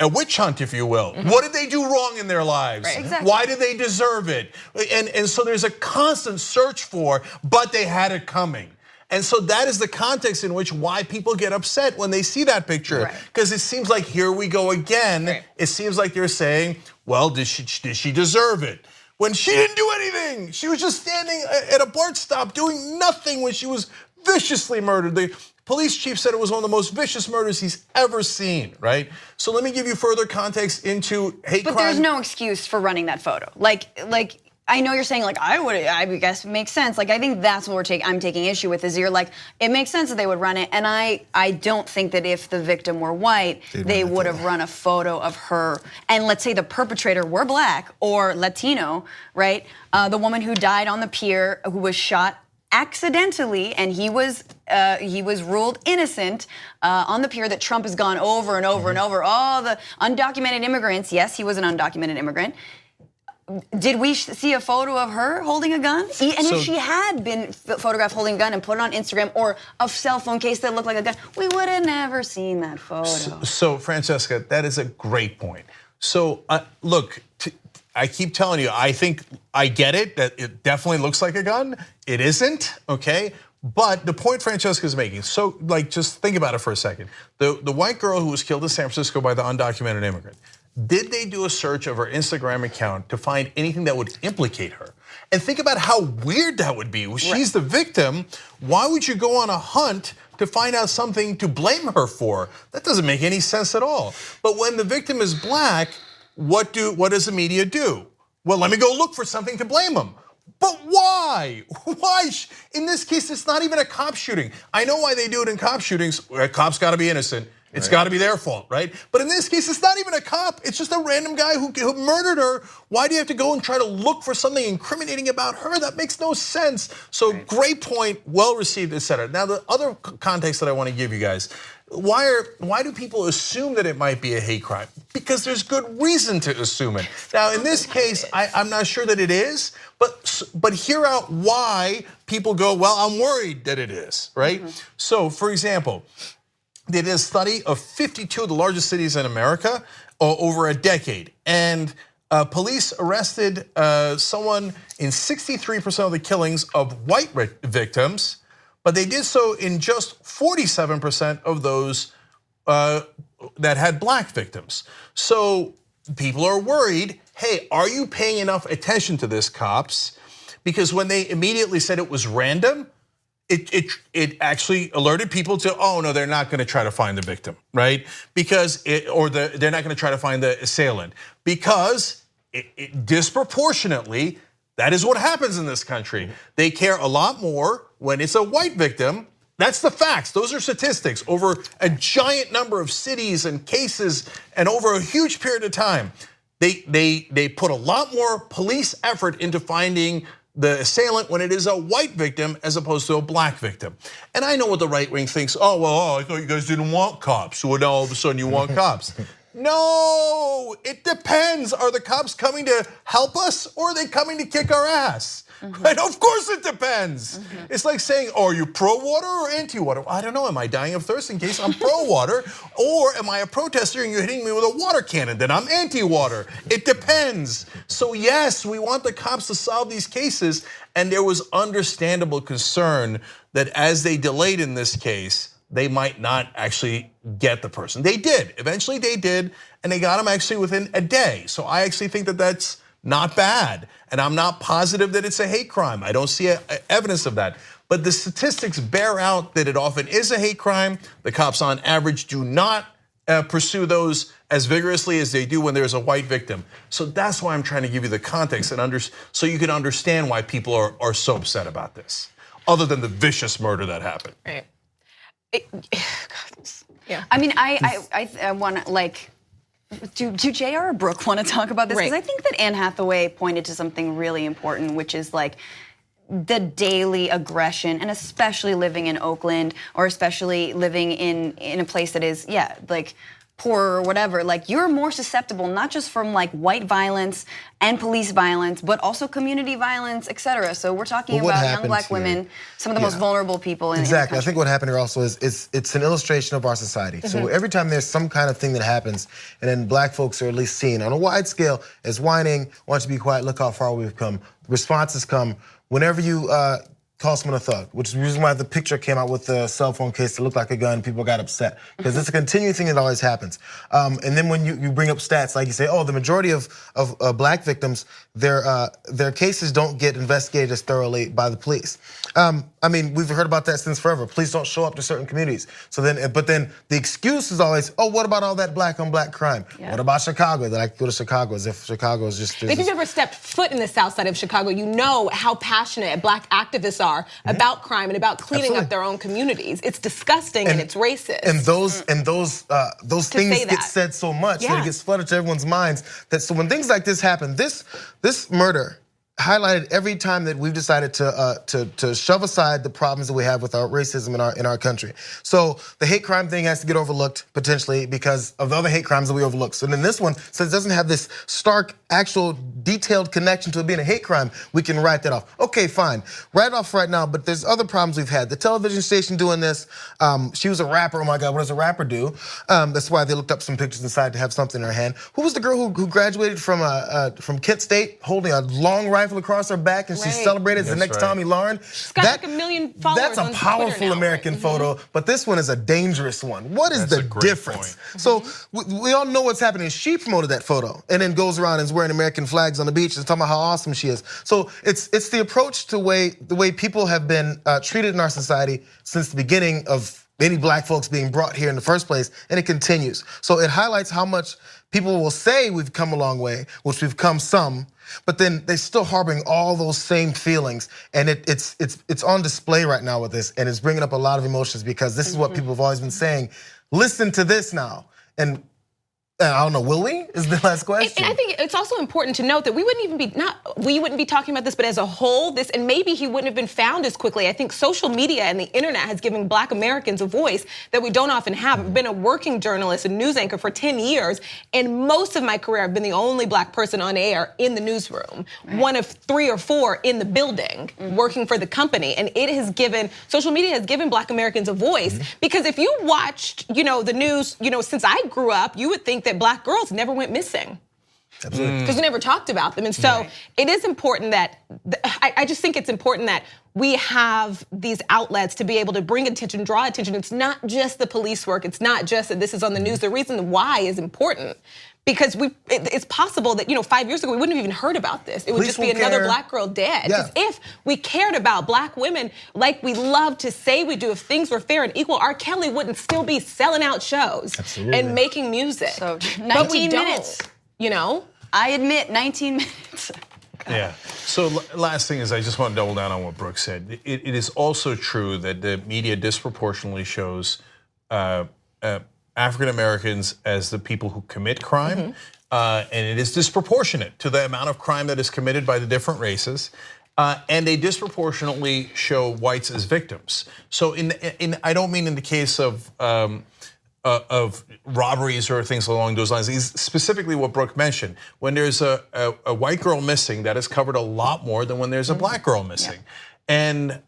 [SPEAKER 1] witch hunt, if you will. What did they do wrong in their lives? Why did they deserve it? And so there's a constant search for, but they had it coming. And so that is the context in which why people get upset when they see that picture. Because it seems like, here we go again. It seems like they're saying, well, did she deserve it? When she didn't do anything. She was just standing at a BART stop doing nothing when she was viciously murdered. The police chief said it was one of the most vicious murders he's ever seen, right? So let me give you further context into hate crime.
[SPEAKER 2] But there's no excuse for running that photo. I know you're saying, I guess it makes sense. I think that's what I'm taking issue with, is you're like, it makes sense that they would run it. And I don't think that if the victim were white, they would have run a photo of her. And let's say the perpetrator were black or Latino, right? The woman who died on the pier, who was shot accidentally, and he was ruled innocent on the pier, that Trump has gone over and over and over. All the undocumented immigrants, yes, he was an undocumented immigrant. Did we see a photo of her holding a gun? And if she had been photographed holding a gun and put it on Instagram, or a cell phone case that looked like a gun, we would have never seen that photo.
[SPEAKER 1] So Francesca, that is a great point. So look, I keep telling you, I think I get it, that it definitely looks like a gun. It isn't, okay? But the point Francesca is making, so just think about it for a second. The white girl who was killed in San Francisco by the undocumented immigrant, did they do a search of her Instagram account to find anything that would implicate her? And think about how weird that would be. She's the victim. Why would you go on a hunt to find out something to blame her for? That doesn't make any sense at all. But when the victim is black, what does the media do? Well, let me go look for something to blame them. But why? Why? In this case, it's not even a cop shooting. I know why they do it in cop shootings. A cop's got to be innocent. It's got to be their fault, right? But in this case, it's not even a cop. It's just a random guy who murdered her. Why do you have to go and try to look for something incriminating about her? That makes no sense. So great point, well received, etc. Now the other context that I want to give you guys, why do people assume that it might be a hate crime? Because there's good reason to assume it. Now in this case, I'm not sure that it is, but hear out why people go, well, I'm worried that it is, right? So for example, they did a study of 52 of the largest cities in America, over a decade. And police arrested someone in 63% of the killings of white victims, but they did so in just 47% of those that had black victims. So people are worried, hey, are you paying enough attention to this, cops? Because when they immediately said it was random, it actually alerted people to, oh no, they're not gonna try to find the victim, right? Because they're not gonna try to find the assailant. Because disproportionately, that is what happens in this country. They care a lot more when it's a white victim. That's the facts, those are statistics over a giant number of cities and cases and over a huge period of time. They put a lot more police effort into finding the assailant when it is a white victim as opposed to a black victim. And I know what the right wing thinks, oh, well, I thought you guys didn't want cops, so now all of a sudden you want cops. No, it depends. Are the cops coming to help us or are they coming to kick our ass? Right? Of course it depends. It's like saying, oh, are you pro-water or anti-water? I don't know, am I dying of thirst in case I'm pro-water? Or am I a protester and you're hitting me with a water cannon, then I'm anti-water? It depends. So yes, we want the cops to solve these cases, and there was understandable concern that as they delayed in this case, they might not actually get the person. They did, eventually they did, and they got him actually within a day. So I actually think that that's not bad. And I'm not positive that it's a hate crime. I don't see evidence of that. But the statistics bear out that it often is a hate crime. The cops on average do not pursue those as vigorously as they do when there's a white victim. So that's why I'm trying to give you the context and so you can understand why people are so upset about this, other than the vicious murder that happened.
[SPEAKER 4] Right.
[SPEAKER 2] Yeah. I mean, I want to like. Do JR or Brooke want to talk about this? Because I think that Anne Hathaway pointed to something really important, which is like the daily aggression, and especially living in Oakland or especially living in a place that is, like poor or whatever, like you're more susceptible not just from like white violence and police violence, but also community violence, et cetera. So we're talking about young black women, some of the most vulnerable people in the country.
[SPEAKER 8] I think what happened here also is it's an illustration of our society. So every time there's some kind of thing that happens, and then black folks are at least seen on a wide scale as whining, want to be quiet, look how far we've come. Responses come whenever you call someone a thug, which is the reason why the picture came out with the cell phone case that looked like a gun. People got upset because it's a continuing thing that always happens. And then when you bring up stats, like you say, oh, the majority of black victims, their cases don't get investigated as thoroughly by the police. I mean, we've heard about that since forever. Police don't show up to certain communities. But then the excuse is always, oh, what about all that black on black crime? Yeah. What about Chicago? That I could go to Chicago as if Chicago is just.
[SPEAKER 4] If you've ever stepped foot in the south side of Chicago, you know how passionate black activists are about crime and about cleaning up their own communities. It's disgusting and it's racist.
[SPEAKER 8] And those things get said so much that it gets flooded to everyone's minds. That so when things like this happen, this murder highlighted every time that we've decided to shove aside the problems that we have with our racism in our country. So the hate crime thing has to get overlooked potentially because of the other hate crimes that we overlook. So then this one, since it doesn't have this stark, actual, detailed connection to it being a hate crime, we can write that off. Okay, fine, write it off right now. But there's other problems we've had. The television station doing this. She was a rapper. Oh my God, what does a rapper do? That's why they looked up some pictures and decided to have something in her hand. Who was the girl who graduated from Kent State, holding a long rifle across her back, and she celebrated the next Tommy Lauren?
[SPEAKER 4] She's got like 1 million followers.
[SPEAKER 8] That's a powerful American photo, but this one is a dangerous one. What is the difference? So we all know what's happening. She promoted that photo and then goes around and is wearing American flags on the beach and talking about how awesome she is. So it's the approach to the way people have been treated in our society since the beginning of many black folks being brought here in the first place, and it continues. So it highlights how much people will say we've come a long way, which we've come some, but then they're still harboring all those same feelings, and it's on display right now with this, and it's bringing up a lot of emotions because this is what people have always been saying. Listen to this now, and I don't know, will we? Is the last question.
[SPEAKER 4] And I think it's also important to note that we wouldn't be talking about this, but as a whole, and maybe he wouldn't have been found as quickly. I think social media and the internet has given black Americans a voice that we don't often have. I've been a working journalist and news anchor for 10 years, and most of my career I've been the only black person on air in the newsroom, one of 3 or 4 in the building, working for the company. And social media has given black Americans a voice, because if you watched, the news, since I grew up, you would think that black girls never went missing. Because we never talked about them. And so it is important that, I just think it's important that we have these outlets to be able to bring attention, draw attention. It's not just the police work. It's not just that this is on the news. The reason why is important. Because it's possible that 5 years ago we wouldn't have even heard about this. It would just be another black girl dead. Because if we cared about black women like we love to say we do, if things were fair and equal, R. Kelly wouldn't still be selling out shows and making music.
[SPEAKER 2] So
[SPEAKER 4] but we
[SPEAKER 2] 19 minutes.
[SPEAKER 4] I
[SPEAKER 2] admit 19 minutes.
[SPEAKER 1] Yeah. So last thing is I just want to double down on what Brooke said. It is also true that the media disproportionately shows African Americans as the people who commit crime, and it is disproportionate to the amount of crime that is committed by the different races, and they disproportionately show whites as victims. So I don't mean in the case of robberies or things along those lines. It's specifically what Brooke mentioned. When there's a white girl missing, that is covered a lot more than when there's a black girl missing. And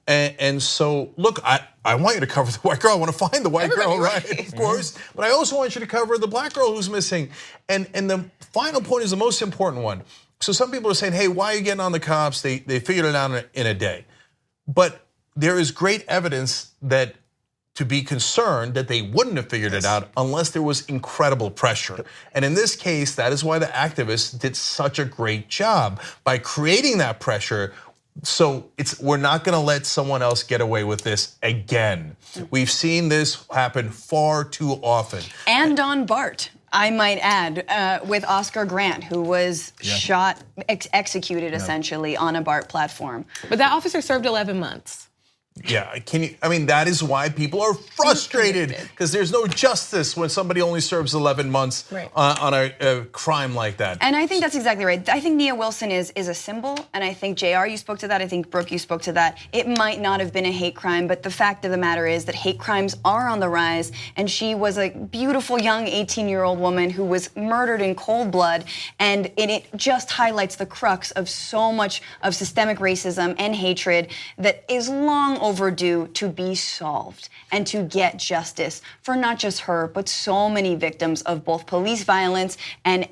[SPEAKER 1] so, look, I want you to cover the white girl. I want to find the white girl, right? Of course. But I also want you to cover the black girl who's missing. And the final point is the most important one. So some people are saying, hey, why are you getting on the cops? They figured it out in a day. But there is great evidence that to be concerned that they wouldn't have figured it out unless there was incredible pressure. And in this case, that is why the activists did such a great job by creating that pressure. So we're not gonna let someone else get away with this again. We've seen this happen far too often.
[SPEAKER 2] And on Bart, I might add, with Oscar Grant, who was shot, executed essentially on a Bart platform.
[SPEAKER 4] But that officer served 11 months.
[SPEAKER 1] Yeah, I mean, that is why people are frustrated, because there's no justice when somebody only serves 11 months on a crime like that.
[SPEAKER 2] And I think that's exactly right. I think Nia Wilson is a symbol, and I think JR, you spoke to that, I think Brooke, you spoke to that. It might not have been a hate crime, but the fact of the matter is that hate crimes are on the rise, and she was a beautiful young 18-year-old woman who was murdered in cold blood, and it just highlights the crux of so much of systemic racism and hatred that is long overdue to be solved and to get justice for not just her, but so many victims of both police violence and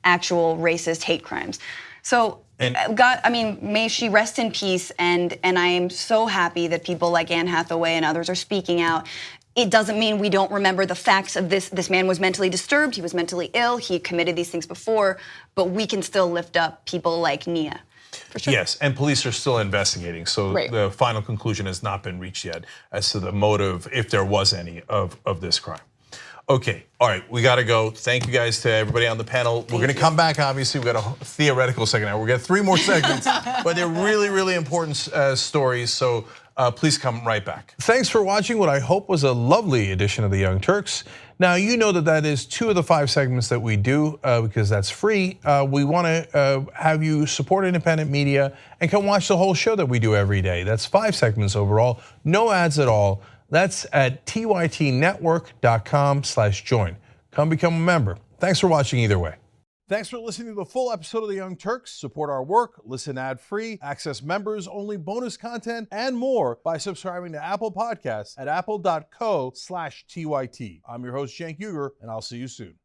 [SPEAKER 2] actual racist hate crimes. So, God, I mean, may she rest in peace, and I am so happy that people like Anne Hathaway and others are speaking out. It doesn't mean we don't remember the facts of this. This man was mentally disturbed, he was mentally ill, he committed these things before, but we can still lift up people like Nia. For sure.
[SPEAKER 1] Yes, and police are still investigating, so the final conclusion has not been reached yet as to the motive, if there was any, of this crime. Okay, all right, we gotta go. Thank you guys to everybody on the panel. We're gonna come back, obviously, we got a theoretical second hour. We're gonna have 3 more segments, but they're really, really important stories, so please come right back. Thanks for watching what I hope was a lovely edition of the Young Turks. Now, you know that is 2 of the 5 segments that we do because that's free. We wanna have you support independent media and come watch the whole show that we do every day. That's 5 segments overall, no ads at all. That's at tytnetwork.com/join. Come become a member. Thanks for watching either way. Thanks for listening to the full episode of The Young Turks. Support our work, listen ad-free, access members-only bonus content, and more by subscribing to Apple Podcasts at apple.co/TYT. I'm your host, Cenk Uygur, and I'll see you soon.